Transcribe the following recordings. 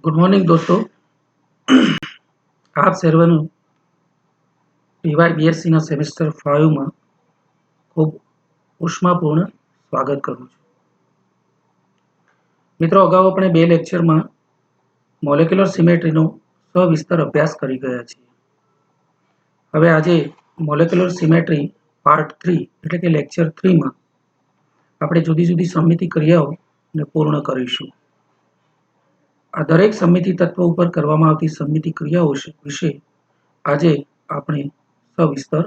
Good morning दोस्तों। आप सर्वનું પીવાય બીએસસીના સેમેસ્ટર 5માં ખૂબ ઉષ્માપૂર્ણ સ્વાગત કરું છું। મિત્રો, અગાઉ આપણે બે લેક્ચરમાં મોલેક્યુલર સિમેટ્રીનો સવિસ્તર અભ્યાસ કરી ગયા છીએ। હવે આજે મોલેક્યુલર સિમેટ્રી પાર્ટ 3 એટલે કે લેક્ચર 3માં આપણે જુદી જુદી સમમિતિ ક્રિયાઓને પૂર્ણ કરીશું। આ દરેક સમમિતિ તત્વ ઉપર કરવામાં આવતી સમમિતિ ક્રિયાઓ વિશે આજે આપણે સવિસ્તર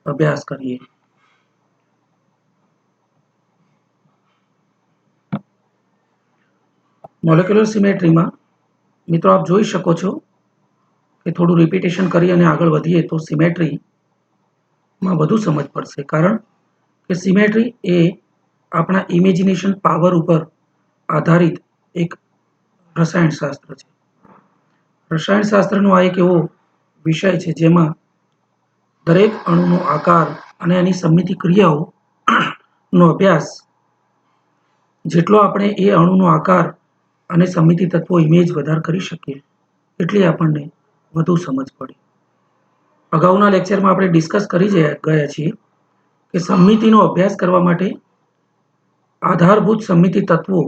અભ્યાસ કરીએ। મોલેક્યુલર સિમેટ્રીમાં મિત્રો આપ જોઈ શકો છો કે થોડું રિપીટેશન કરી અને આગળ વધીએ તો સિમેટ્રીમાં વધુ સમજ પડશે, કારણ કે સિમેટ્રી એ આપણા ઇમેજિનેશન પાવર ઉપર આધારિત એક રસાયણશાસ્ત્ર છે। રસાયણશાસ્ત્રનો આ એક એવો વિષય છે જેમાં દરેક અણુનો આકાર અને એની સમમિતિ ક્રિયાઓનો અભ્યાસ જેટલો આપણે એ અણુનો આકાર અને સમમિતિ તત્વો ઇમેજ વધારે કરી શકીએ એટલી આપણને વધુ સમજ પડે। અગાઉના લેક્ચરમાં આપણે ડિસ્કસ કરી ગયા છીએ કે સમમિતિનો અભ્યાસ કરવા માટે આધારભૂત સમમિતિ તત્વો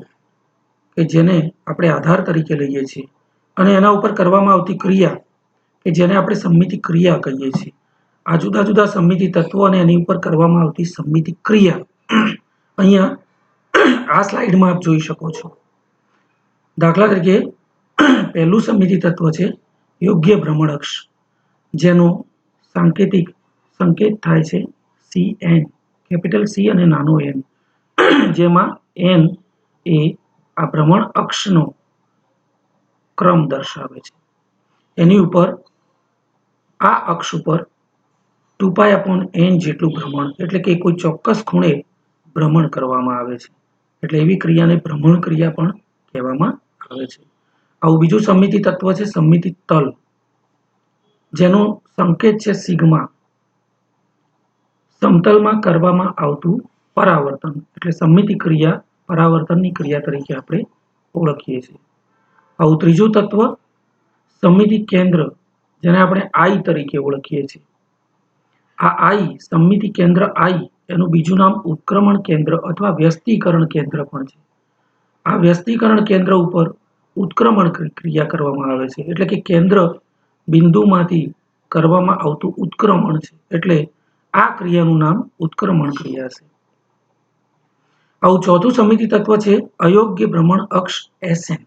કે જેને આપણે આધાર તરીકે લઈએ છીએ અને એના ઉપર કરવામાં આવતી ક્રિયા કે જેને આપણે સમમિતિ ક્રિયા કહીએ છીએ, આ જુદા જુદા સમમિતિ તત્વો અને એની ઉપર કરવામાં આવતી સમમિતિ ક્રિયા અહીંયા આ સ્લાઇડમાં આપ જોઈ શકો છો। દાખલા તરીકે પહેલું સમમિતિ તત્વ છે યોગ્ય ભ્રમણઅક્ષ, જેનો સાંકેતિક સંકેત થાય છે CN, કેપિટલ C અને નાનો n, જેમાં n એ આ ભ્રમણ અક્ષનો ક્રમ દર્શાવે છે। એની ઉપર આ અક્ષ ઉપર 2π/n જેટલું ભ્રમણ એટલે કે કોઈ ચોક્કસ ખૂણે ભ્રમણ કરવામાં આવે છે, એટલે એવી ક્રિયાને ભ્રમણ ક્રિયા પણ કહેવામાં આવે છે। આવું બીજું સમમિતિ તત્વ છે સમમિતિ તલ, જેનો સંકેત છે સિગ્મા। સમતલમાં કરવામાં આવતું પરાવર્તન એટલે સમમિતિ ક્રિયા પરાવર્તનની ક્રિયા તરીકે આપણે ઓળખીએ છીએ। આવું ત્રીજું તત્વ સમમિતિ કેન્દ્ર, જેને આપણે I તરીકે ઓળખીએ છીએ। આ I સમમિતિ કેન્દ્ર I એનું બીજું નામ ઉત્ક્રમણ કેન્દ્ર અથવા વ્યસ્તીકરણ કેન્દ્ર પણ છે। આ વ્યસ્તીકરણ કેન્દ્ર ઉપર ઉત્ક્રમણ ક્રિયા કરવામાં આવે છે, એટલે કે કેન્દ્ર બિંદુમાંથી કરવામાં આવતું ઉત્ક્રમણ છે, એટલે આ ક્રિયાનું નામ ઉત્ક્રમણ ક્રિયા છે। આવું ચોથું સમમિતિ તત્વ છે અયોગ્ય ભ્રમણ અક્ષ SN।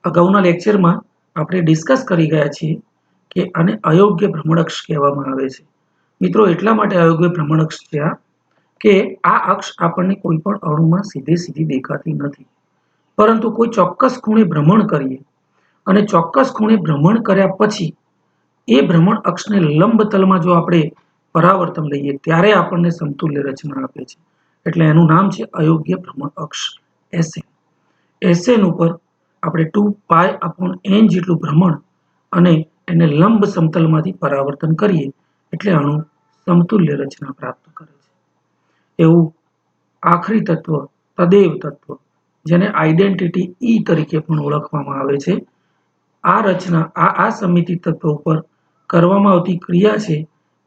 અગાઉના લેક્ચરમાં આપણે ડિસ્કસ કરી ગયા છીએ કે આને અયોગ્ય ભ્રમણ અક્ષ કહેવામાં આવે છે। મિત્રો, એટલા માટે અયોગ્ય ભ્રમણ અક્ષ છે કે આ અક્ષ આપણને કોઈ પણ અણુમાં સીધી દેખાતી નથી, પરંતુ કોઈ ચોક્કસ ખૂણે ભ્રમણ કરીએ અને ચોક્કસ ખૂણે ભ્રમણ કર્યા પછી એ ભ્રમણ અક્ષને લંબ તલમાં જો આપણે પરાવર્તન લઈએ ત્યારે આપણને સમતુલ્ય રચના આપે છે, એટલે એનું નામ છે અયોગ્ય ભ્રમણ અક્ષ SN। SN ઉપર આપણે 2π/n જેટલું ભ્રમણ અને એને લંબ સમતલમાંથી પરાવર્તન કરીએ એટલે અણુ સમતુલ્ય રચના પ્રાપ્ત કરે છે। એવું આખરી તત્વ તદેવ તત્વ, જેને આઇડેન્ટિટી E તરીકે પણ ઓળખવામાં આવે છે, આ રચના આ સમમિતિ તત્વ ઉપર કરવામાં આવતી ક્રિયા છે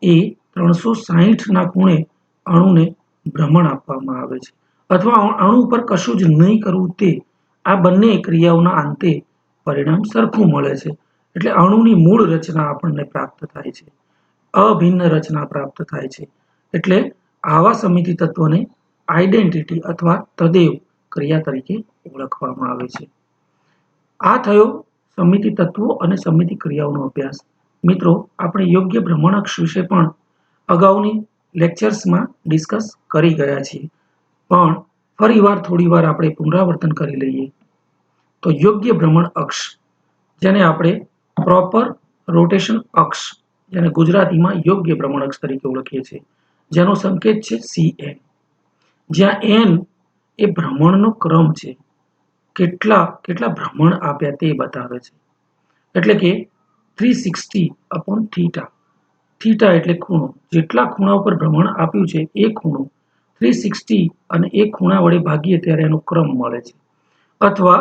એ 360ના ખૂણે અણુને ભ્રમણ આપવામાં આવે છે, અથવા અણુ ઉપર કશું જ નહીં કરવું તે આ બંને ક્રિયાઓના અંતે પરિણામ સરખું મળે છે, એટલે અણુની મૂળ રચના આપણને પ્રાપ્ત થાય છે, અભિન્ન રચના પ્રાપ્ત થાય છે। એટલે આવા સમમિતિ તત્વને આઇડેન્ટિટી અથવા તદેવ ક્રિયા તરીકે ઓળખવામાં આવે છે। આ થયો સમમિતિ તત્વો અને સમમિતિ ક્રિયાઓનો અભ્યાસ। મિત્રો, આપણે યોગ્ય ભ્રમણ અક્ષ વિશે પણ અગાઉની લેક્ચર્સમાં ડિસ્કસ કરી ગયા છીએ, પણ ફરીવાર થોડીવાર આપણે પુનરાવર્તન કરી લઈએ તો યોગ્ય ભ્રમણ અક્ષ, જેને આપણે પ્રોપર રોટેશન અક્ષ, જેને ગુજરાતીમાં યોગ્ય ભ્રમણ અક્ષ તરીકે ઓળખીએ છીએ, જેનો સંકેત છે CN, જ્યાં n એ ભ્રમણનો ક્રમ છે, કેટલા ભ્રમણ આપ્યા તે બતાવે છે, એટલે કે 360/θ। થીટા એટલે ખૂણો, જેટલા ખૂણા ઉપર ભ્રમણ આપ્યું છે એ ખૂણો 360 અને એ ખૂણા વડે ભાગીએ ત્યારે એનો ક્રમ મળે છે, અથવા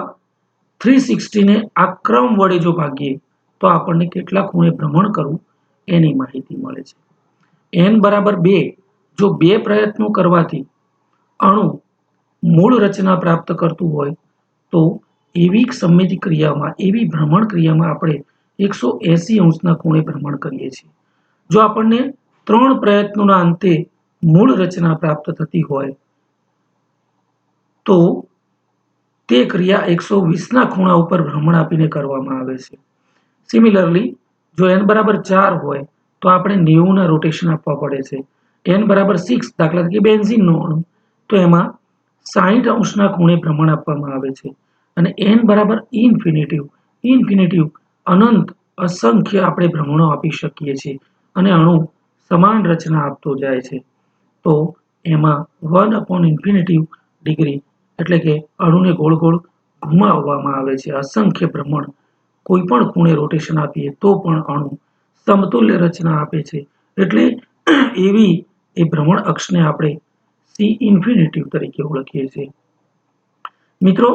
360 ને આ ક્રમ વડે જો ભાગીએ તો આપણને કેટલા ખૂણે ભ્રમણ કરવું એની માહિતી મળે છે. n બરાબર 2 જો 2 પ્રયત્નો કરવાથી અણુ મૂળ રચના પ્રાપ્ત કરતું હોય તો એવી સમમિતિ ક્રિયામાં, એવી ભ્રમણ ક્રિયામાં આપણે 180 અંશના ખૂણે ભ્રમણ કરીએ છીએ. જો આપણને 3 પ્રયત્નોના અંતે મૂળ રચના પ્રાપ્ત થતી હોય તો તે ક્રિયા 120ના ખૂણા ઉપર ભ્રમણ આપીને કરવામાં આવે છે. સિમિલરલી જો n બરાબર 4 હોય તો આપણે 90ના રોટેશન આપવા પડે છે. n બરાબર 6 દાખલા તરીકે બેન્ઝીનનો અણુ તો એમાં 60 અંશના ખૂણે ભ્રમણ આપવામાં આવે છે. અને n બરાબર ઇન્ફિનિટિવ અનંત અસંખ્ય આપણે ભ્રમણો આપી શકીએ છીએ અને અણુ સમાન રચના આપતો જાય છે. તો એમાં 1/∞ ડિગ્રી એટલે કે અણુને ગોળ ગોળ ઘુમાવવામાં આવે છે. અસંખ્ય ભ્રમણ કોઈ પણ ખૂણે રોટેશન આપીએ તો પણ અણુ સમતુલ્ય રચના આપે છે. એટલે એવી એ ભ્રમણ અક્ષને આપણે સી ઇન્ફિનિટિવ તરીકે ઓળખીએ છીએ. મિત્રો,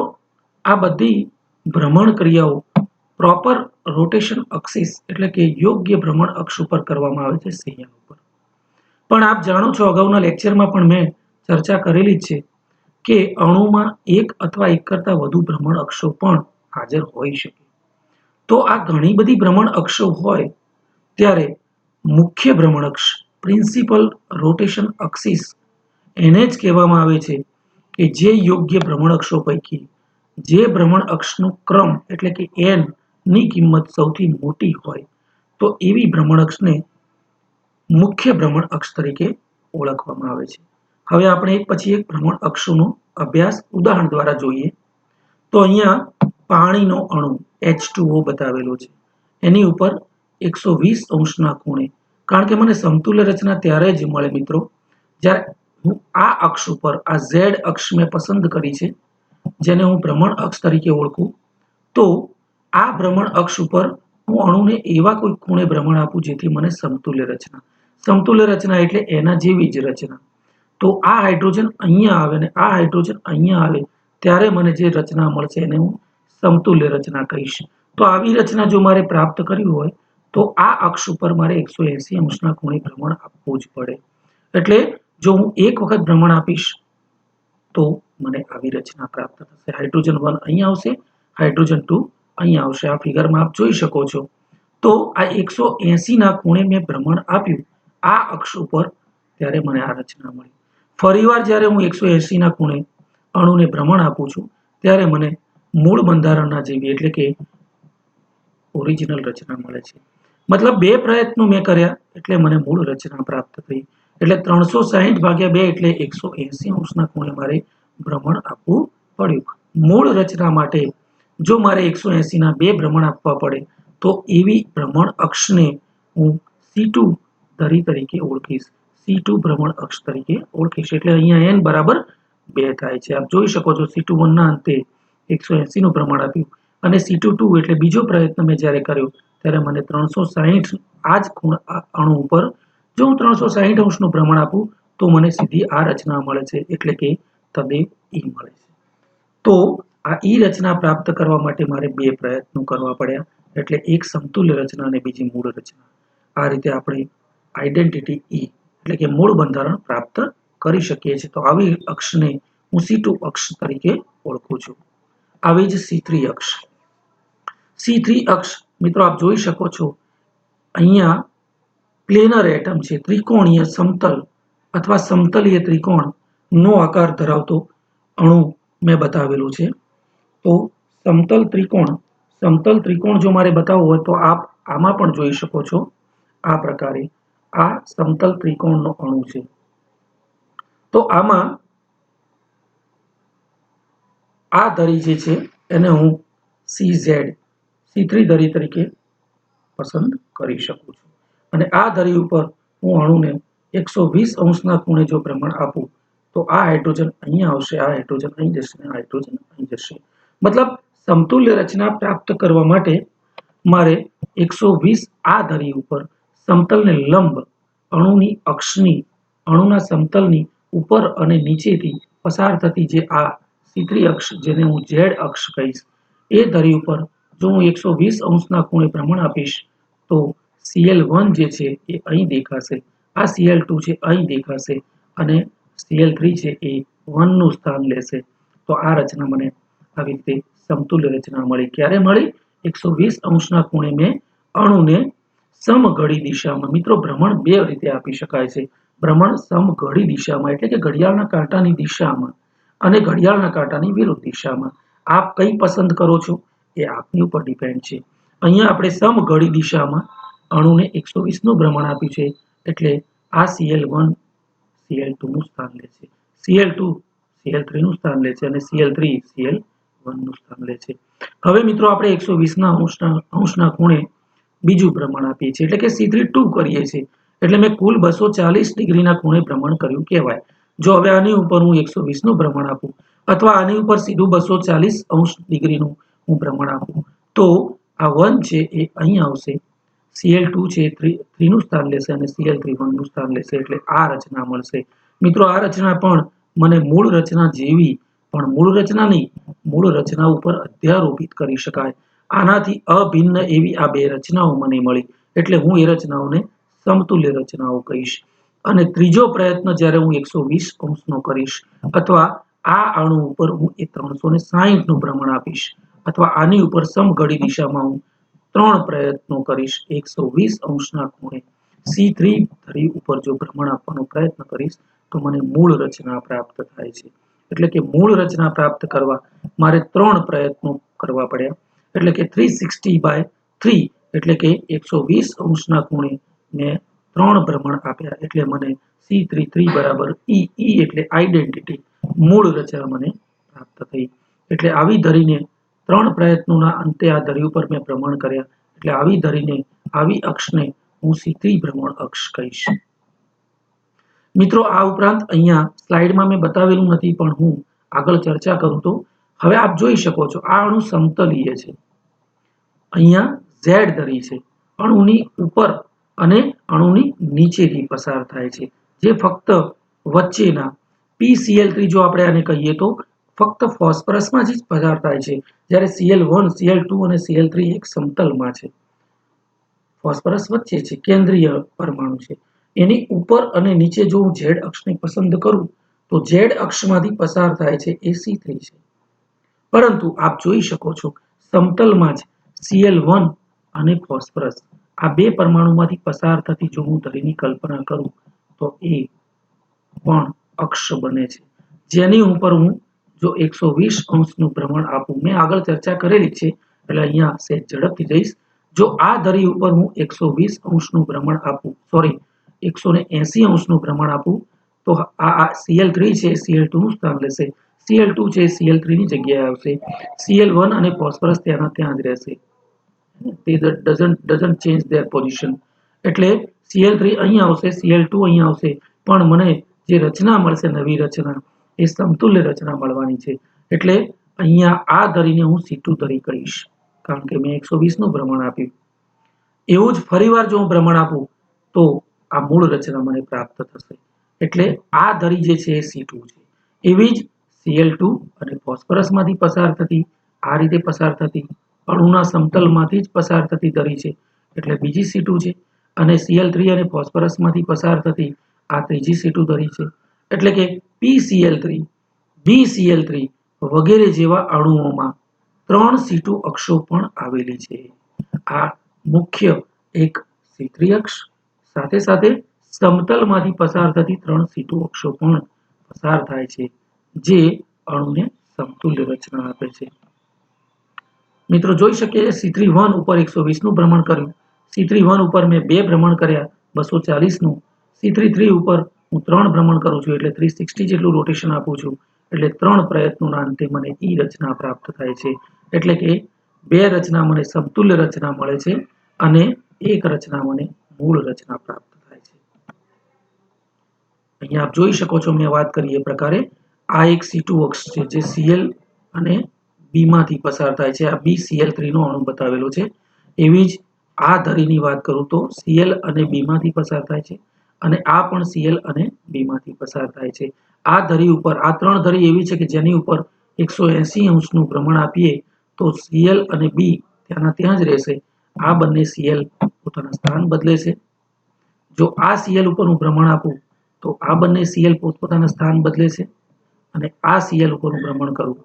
આ બધી ભ્રમણ ક્રિયાઓ પ્રોપર રોટેશન અક્ષિસ એટલે કે યોગ્ય ભ્રમણ અક્ષ ઉપર કરવામાં આવે છે, CN ઉપર. પણ આપ જાણો છો, અગાઉના લેક્ચરમાં પણ મેં ચર્ચા કરેલી જ છે કે અણુમાં એક અથવા એક કરતાં વધુ ભ્રમણ અક્ષો પણ હાજર હોઈ શકે. તો આ ઘણી બધી ભ્રમણ અક્ષો હોય ત્યારે મુખ્ય ભ્રમણ અક્ષ, પ્રિન્સિપલ રોટેશન અક્ષિસ, એને જ કહેવામાં આવે છે કે જે યોગ્ય ભ્રમણ અક્ષો પૈકી જે ભ્રમણ અક્ષનો ક્રમ એટલે કે n ની કિંમત સૌથી મોટી હોય તો એવી ભ્રમણ અક્ષને મુખ્ય ભ્રમણ અક્ષ તરીકે ઓળખવામાં આવે છે. હવે આપણે એક પછી એક ભ્રમણ અક્ષોનો અભ્યાસ ઉદાહરણ દ્વારા જોઈએ. તો અહીંયા પાણીનો અણુ H2O બતાવેલો છે. એની ઉપર 120 અંશના ખૂણે, કારણ કે મને સમતુલ્ય રચના ત્યારે જ મળે મિત્રો જ્યારે હું આ અક્ષ ઉપર, આ Z અક્ષ મેં પસંદ કરી છે જેને હું ભ્રમણ અક્ષ તરીકે ઓળખું, તો આ ભ્રમણ અક્ષ ઉપર હું અણુને એવા કોઈ ખૂણે ભ્રમણ આપું જેથી મને સમતુલ્ય રચના એટલે એના જેવી જ રચના. તો આ હાઇડ્રોજન અહીંયા આવે ને આ હાઇડ્રોજન અહીંયા આવે ત્યારે મને જે રચના મળશે એને હું સમતુલ્ય રચના કહીશ. તો આવી રચના જો મારે પ્રાપ્ત કરવી હોય તો આ અક્ષ ઉપર મારે 180 અંશના ખૂણે ભ્રમણ આપવું જ પડે. એટલે જો હું એક વખત ભ્રમણ આપીશ તો મને આવી રચના પ્રાપ્ત થશે. હાઇડ્રોજન 1 અહીંયા આવશે, હાઇડ્રોજન 2 અહીંયા આવશે. આ ફિગરમાં આપ જોઈ શકો છો. તો આ 180ના ખૂણે મેં ભ્રમણ આપ્યું આ અક્ષ ઉપર ત્યારે મને આ રચના મળી. ફરીવાર જ્યારે હું 180ના ખૂણે અણુને ભ્રમણ આપું છું ત્યારે મને મૂળ બંધારણના જેવી એટલે કે ઓરિજિનલ રચના મળે છે. મતલબ 2 પ્રયત્નો મેં કર્યા એટલે મને મૂળ રચના પ્રાપ્ત થઈ. એટલે 360/2 એટલે 180 અંશના ખૂણે મારે ભ્રમણ આપવું પડ્યું. મૂળ રચના માટે જો મારે 180ના 2 ભ્રમણ આપવા પડે તો એવી ભ્રમણ અક્ષને હું C2 ધરી તરીકે ઓળખીશ. C2 ભ્રમણ અક્ષ તરીકે ઓળખીશ. એટલે અહીંયા n બરાબર 2 થાય છે. આપ જોઈ શકો છો C21 ના અંતે 180નું ભ્રમણ આપ્યું અને C22 એટલે બીજો પ્રયત્ન મેં જ્યારે કર્યો ત્યારે મને 360 આ જ અણુ ઉપર જો હું 360 અંશનું ભ્રમણ આપું તો મને સીધી આ રચના મળે છે એટલે કે તદેવ E મળે છે. તો આ E રચના પ્રાપ્ત કરવા માટે મારે 2 પ્રયત્નો કરવા પડ્યા એટલે એક સમતુલ્ય રચના અને બીજી મૂળ રચના. આ રીતે આપણે આઈડેન્ટિટી E એટલે કે મૂળ બંધારણ પ્રાપ્ત કરી શકીએ છીએ. તો આવી અક્ષને હું C2 અક્ષ તરીકે ઓળખું છું. આવી જ C3 અક્ષ. C3 અક્ષ મિત્રો આપ જોઈ શકો છો અહીંયા પ્લેનર એટમ છે, ત્રિકોણીય સમતલ અથવા સમતલીય ત્રિકોણ નો આકાર ધરાવતો અણુ મેં બતાવેલું છે. તો સમતલ ત્રિકોણ જો મારે બતાવવું હોય તો આપ આમાં પણ જોઈ શકો છો. આ પ્રકારે આ સમતલ ત્રિકોણનો અણુ છે. તો આમાં આ ધરી જે છે એને હું C3 ધરી તરીકે પસંદ કરી શકું છું અને આ ધરી ઉપર હું અણુને 120 અંશના ખૂણે જો ભ્રમણ આપું તો આ હાઇડ્રોજન અહીંયા આવશે, આ હાઇડ્રોજન અહીં જશે, આ હાઇડ્રોજન અહીં જશે. મતલબ સમતુલ્ય રચના પ્રાપ્ત કરવા માટે મારે 120 આ ધરી ઉપર સમતલને લંબ અણુના સમતલની ઉપર અને નીચેથી પસાર થતી જે આ C3 અક્ષ જેને હું Z અક્ષ કહીશ એ ધરી ઉપર જો હું 120 અંશના ખૂણે ભ્રમણ આપીશ તો Cl1 જે છે એ અહીં દેખાશે, આ Cl2 છે અહીં દેખાશે અને Cl3 છે એ 1 નું સ્થાન લેશે. તો આ રચના મને આવી રીતે સમતુલ્ય રચના મળી. ક્યારે મળી? 120 અંશના ખૂણે મેં અણુને સમઘડી દિશામાં, મિત્રો ભ્રમણ બે રીતે આપી શકાય છે. ભ્રમણ સમઘડી દિશામાં એટલે કે ઘડિયાળના કાંટાની દિશામાં અને ઘડિયાળના કાંટાની વિરુદ્ધ દિશામાં. આપ કઈ પસંદ કરો છો એ આપની ઉપર ડિપેન્ડ છે. અહીંયા આપણે સમઘડી દિશામાં અણુને 120 નું ભ્રમણ આપ્યું છે એટલે આ Cl1 Cl2 નું સ્થાન લે છે, Cl2 Cl3 નું સ્થાન લે છે અને Cl3 Cl1 નું સ્થાન લે છે. હવે મિત્રો આપણે 120 અંશના ખૂણે બીજું ભ્રમણ આપીએ છીએ એટલે કે C3 કરીએ છીએ એટલે મેં કુલ 240 ડિગ્રીના ખૂણે ભ્રમણ કર્યું કહેવાય. જો હવે આની ઉપર હું 120 નું ભ્રમણ આપું અથવા આની ઉપર સીધું 240 અંશ ડિગ્રીનું હું ભ્રમણ આપું તો આ 1 છે એ અહીં આવશે, Cl2 છે 3 નું સ્થાન લેશે અને Cl3 1 નું સ્થાન લેશે એટલે આ રચના મળશે. મિત્રો આ રચના પણ મને મૂળ રચના જેવી, પણ મૂળ રચના નહીં, મૂળ રચના ઉપર અધ્યારોપિત કરી શકાય. આનાથી અભિન્ન એવી આ બે રચનાઓ મને મળી એટલે હું એ રચનાઓને સમતુલ્ય રચનાઓ કહીશ. અને ત્રીજો પ્રયત્ન જ્યારે હું 120 અંશનો કરીશ અથવા આ અણુ ઉપર હું એ 360 નું ભ્રમણ આપીશ અથવા આની ઉપર સમઘડી દિશામાં હું 3 પ્રયત્નો કરીશ 120 અંશના ખૂણે C3 ધરી ઉપર જો ભ્રમણ આપવાનો પ્રયત્ન કરીશ તો મને મૂળ રચના પ્રાપ્ત થાય છે. એટલે કે મૂળ રચના પ્રાપ્ત કરવા મારે 3 પ્રયત્નો કરવા પડ્યા એટલે કે 360/3 એટલે કે 120 અંશના ખૂણે મેં 3 ભ્રમણ આપ્યા એટલે મને C33 બરાબર E એટલે આઈડેન્ટિટી મૂળ રચના મને પ્રાપ્ત થઈ. એટલે આવી ધરીને 3 પ્રયત્નોના અંતે આ ધરી ઉપર મેં ભ્રમણ કર્યા એટલે આવી ધરીને આવી અક્ષને હું C3 ભ્રમણ અક્ષ કહીશ. મિત્રો આ ઉપરાંત અહીંયા સ્લાઇડમાં મેં બતાવેલું નથી પણ હું આગળ ચર્ચા કરું તો હવે આપ જોઈ શકો છો આ અણુ સમતલીય છે. અહીંયા Z ધરી છે, અણુની ઉપર અને અણુની નીચેથી પસાર થાય છે જે ફક્ત વચ્ચેના PCl3 જો આપણે આને કહીએ તો ફક્ત ફોસ્ફરસમાંથી જ પસાર થાય છે જ્યારે Cl1 Cl2 અને Cl3 એક સમતલમાં છે, ફોસ્ફરસ વચ્ચે છે, કેન્દ્રીય પરમાણુ છે. એની ઉપર અને નીચે જો હું Z અક્ષને પસંદ કરું તો Z અક્ષમાંથી પસાર થાય છે એ C3 છે. પરંતુ આપ જોઈ શકો છો સમતલમાં જ Cl1 અને ફોસ્ફરસ આ બે પરમાણુમાંથી પસાર થતી જો હું ધરીની કલ્પના કરું તો એ પણ અક્ષ બને છે જેની ઉપર હું જો 120 અંશનું ભ્રમણ આપું. મેં આગળ ચર્ચા કરેલી છે એટલે અહીંયા સહેજ ઝડપથી જઈશ. જો આ ધરી ઉપર હું 120 અંશનું ભ્રમણ આપું, સોરી 180 અંશનું ભ્રમણ આપું તો આ Cl3 છે Cl2 નું સ્થાન લેશે, Cl2 છે Cl3 ની જગ્યાએ આવશે, Cl1 અને ફોસ્ફરસ ત્યાં જ રહેશે. They doesn't change their position. એટલે Cl3 અહીં આવશે, Cl2 અહીં આવશે પણ મને જે રચના મળશે નવી રચના એ સમતુલ્ય રચના મળવાની છે. એટલે અહીંયા આ ધરીને હું C2 ધરી કહીશ કારણ કે મેં 120 નું ભ્રમણ આપ્યું. એવું જ ફરીવાર જો હું ભ્રમણ આપું તો આ મૂળ રચના મને પ્રાપ્ત થશે એટલે આ ધરી જે છે એ C2 છે. એવી જ Cl2 અને ફોસ્ફરસમાંથી પસાર થતી આ રીતે પસાર થતી અણુના સમતલમાંથી જ પસાર થતી ધરી છે એટલે બીજી C2 છે અને Cl3 અને ફોસ્ફરસમાંથી પસાર થતી આ ત્રીજી C2 ધરી છે એટલે કે PCl3 BCl3 વગેરે જેવા અણુઓમાં 3 C2 અક્ષો પણ આવેલી છે. આ મુખ્ય એક C3 અક્ષ સાથે સાથે સમતલમાંથી પસાર થતી 3 C2 અક્ષો પણ પસાર થાય છે જે અણુને સમતુલ્ય રચના આપે છે. મિત્રો જોઈ શકીએ C3 ઉપર 120 નું ભ્રમણ કર્યું, C3 ઉપર મેં 2 ભ્રમણ કર્યા 240 નું, C3 ઉપર હું 3 ભ્રમણ કરું છું એટલે 360 જેટલું રોટેશન આપું છું એટલે 3 પ્રયત્નોના અંતે મને E રચના પ્રાપ્ત થાય છે. એટલે કે 2 રચના મને સમતુલ્ય રચના મળે છે અને એક રચના મને મૂળ રચના પ્રાપ્ત થાય છે. અહીંયા આપ જોઈ શકો છો મેં વાત કરી એ પ્રકારે આ એક C2 અક્ષ છે જે Cl અને B માંથી પસાર થાય છે. આ BCl3 નો અણુ બતાવેલો છે. એવી જ આ ધરીની વાત કરું તો Cl અને B માંથી પસાર થાય છે અને આ પણ Cl અને B માંથી પસાર થાય છે. આ ધરી ઉપર આ 3 ધરી એવી છે કે જેની ઉપર 180 અંશનું ભ્રમણ આપીએ તો Cl અને B ત્યાંના ત્યાં જ રહેશે. આ બંને Cl પોતાના સ્થાન બદલે છે. જો આ Cl ઉપર હું ભ્રમણ આપું તો આ બંને Cl પોતપોતાના સ્થાન બદલે છે અને આ Cl ઉપર હું ભ્રમણ કરું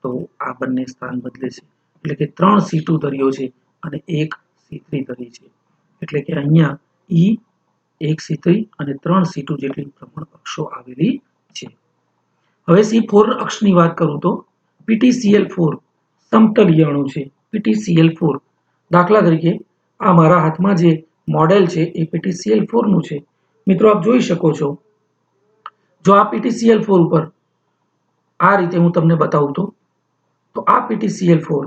તો આ બંને સ્થાન બદલે છે. એટલે કે 3 C2 ધરીઓ છે અને 1 C3 ધરી છે. એટલે કે અહીંયા E 1 C3 અને 3 C2 જેટલી ભ્રમણ અક્ષો આવેલી છે. હવે C4 અક્ષની વાત કરું તો PtCl4 સમતલીય અણુ છે. PtCl4 દાખલા તરીકે આ મારા હાથમાં જે મોડેલ છે એ PtCl4 નું છે. મિત્રો આપ જોઈ શકો છો, જો આ PtCl4 ઉપર આ રીતે હું તમને બતાવું તો આ PtCl4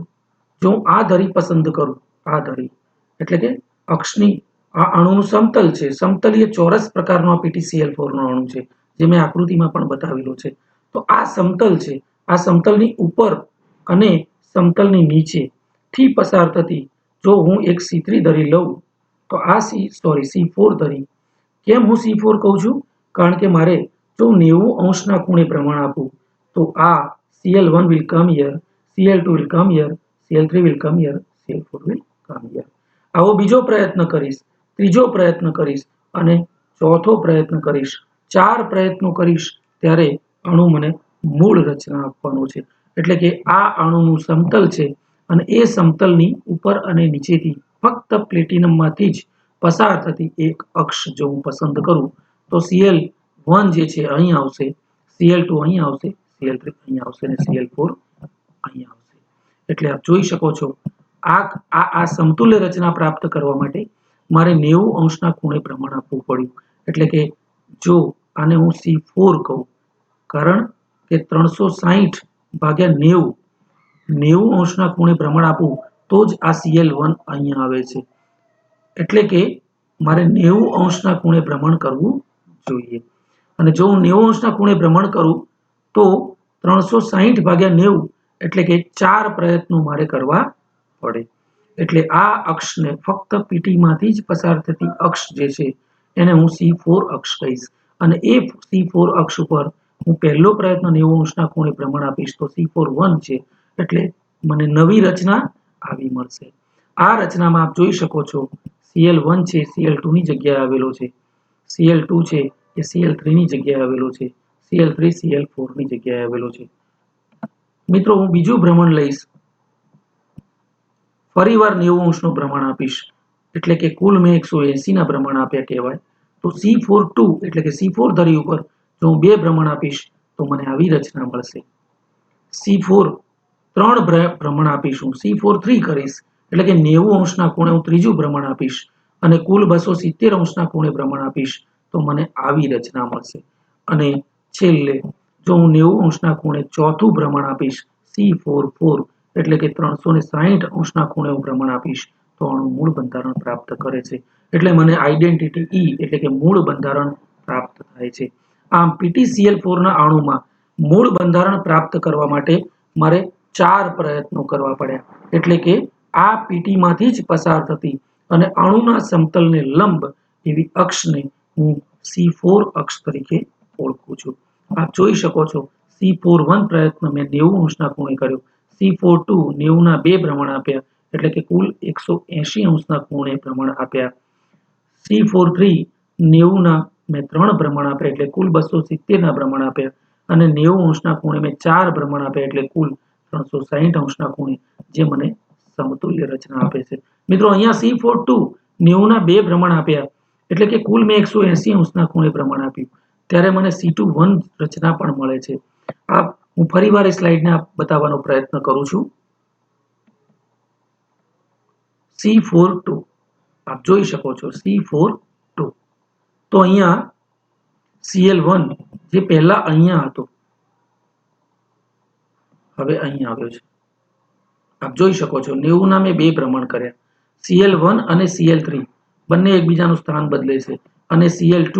જો હું આ ધરી પસંદ કરું, આ ધરી એટલે કે અક્ષની આ અણુનું સમતલ છે, સમતલીય ચોરસ પ્રકારનો આ PtCl4 નો અણુ છે, જે મેં આકૃતિમાં પણ બતાવેલો છે. તો આ સમતલ છે, આ સમતલની ઉપર અને સમતલની નીચે થી પસાર થતી જો હું એક C3 ધરી લઉં તો આ C4 ધરી. કેમ હું C4 કહું છું? કારણ કે મારે જો 90 અંશના ખૂણે ભ્રમણ આપું તો આ Cl1 will come here, Cl2 will come here, Cl3 will come here, Cl4 will come here. આવો બીજો પ્રયત્ન કરીશ, ત્રીજો પ્રયત્ન કરીશ અને ચોથો પ્રયત્ન કરીશ. 4 પ્રયત્નો કરીશ ત્યારે અણુ મને મૂળ રચના આપવાનો છે. એટલે કે આ અણુનું સમતલ છે અને એ સમતલની ઉપર અને નીચેથી ફક્ત પ્લેટિનમમાંથી જ પસાર થતી એક અક્ષ જો હું પસંદ કરું તો Cl1 જે છે અહીં આવશે, Cl2 અહીં આવશે, Cl3 અહીં આવશે અને Cl4 અહીં આવશે. એટલે આપ જોઈ શકો છો આ સમતુલ્ય રચના પ્રાપ્ત કરવા માટે મારે 90 અંશના ખૂણે ભ્રમણ આપવું પડ્યું. એટલે કે જો આને હું C4 કહું, કારણ કે 360 ભાગ્યા 90 અંશના ખૂણે ભ્રમણ આપું તો જ આ Cl1 અહીંયા આવે છે. એટલે કે મારે 90 અંશના ખૂણે ભ્રમણ કરવું જોઈએ. અને જો હું 90 અંશના ખૂણે ભ્રમણ કરું તો 360 ભાગ્યા 90 એટલે કે 4 પ્રયત્નો મારે કરવા પડે. એટલે આ અક્ષને ફક્ત પીટીમાંથી જ પસાર થતી અક્ષ જે છે એને હું C4 અક્ષ કહીશ. અને એ C4 અક્ષ ઉપર હું પહેલો પ્રયત્ન 90 અંશના ખૂણે ભ્રમણ આપીશ તો C4 1 છે. એટલે મને નવી રચના આવી મળશે. આ રચનામાં આપ જોઈ શકો છો Cl1 છે Cl2 ની જગ્યાએ આવેલો છે, Cl2 છે એ Cl3 ની જગ્યાએ આવેલો છે, Cl3 Cl4 ની જગ્યાએ આવેલો છે. મિત્રો હું બીજું ભ્રમણ લઈશ, ફરીવાર 90 અંશનું ભ્રમણ આપીશ એટલે કે કુલ મેં 180 ના ભ્રમણ આપ્યા કહેવાય. તો C4 2 એટલે કે C4 ધરી ઉપર જો હું 2 ભ્રમણ આપીશ તો મને આવી રચના મળશે. C4 3 ભ્રમણ આપીશું, C4 3 કરીશ એટલે કે 90 અંશના ખૂણે હું ત્રીજું ભ્રમણ આપીશ અને કુલ 270 અંશના ખૂણે ભ્રમણ આપીશ તો મને આવી રચના મળશે. અને છેલ્લે જો હું 90 અંશના ખૂણે ચોથું ભ્રમણ આપીશ C4 4 એટલે કે 360 અંશના ખૂણે હું ભ્રમણ આપીશ તો અણુ મૂળ બંધારણ પ્રાપ્ત કરે છે. એટલે મને આઈડેન્ટિટી E એટલે કે મૂળ બંધારણ પ્રાપ્ત થાય છે. આમ PtCl4 ના અણુમાં મૂળ બંધારણ પ્રાપ્ત કરવા માટે મારે 4 પ્રયત્નો કરવા પડ્યા. એટલે કે આ પીટીમાંથી જ પસાર થતી અને અણુના સમતલને લંબ એવી અક્ષને હું C4 અક્ષ તરીકે ઓળખું છું. આપ જોઈ શકો છો C4 1 પ્રયત્ન મેં 90 અંશના ખૂણે કર્યો, C4 2 90 ના 2 ભ્રમણ આપ્યા એટલે કે કુલ 180 અંશના ખૂણે ભ્રમણ આપ્યા, C4 3 90 ના મેં 3 ભ્રમણ આપ્યા એટલે કુલ 270 ના ભ્રમણ આપ્યા અને 90 અંશના ખૂણે મેં 4 ભ્રમણ આપ્યા એટલે કુલ 360 અંશના ખૂણે, જે મને સમતુલ્ય રચના આપે છે. મિત્રો અહીંયા C4 2 90 ના 2 ભ્રમણ આપ્યા એટલે કે કુલ મેં 180 અંશના ખૂણે ભ્રમણ આપ્યું ત્યારે મને C2 1 રચના પણ મળે છે. હું ફરીવાર એ સ્લાઇડને બતાવવાનો પ્રયત્ન કરું છું. C4 2 આપ જોઈ શકો છો C4 2 તો અહીંયા Cl1 જે પહેલા અહીંયા હતો હવે અહીં આવ્યો છે. આપ જોઈ શકો છો 90 ના મેં 2 ભ્રમણ કર્યા, Cl1 અને Cl3 બંને એકબીજાનું સ્થાન બદલે છે અને Cl2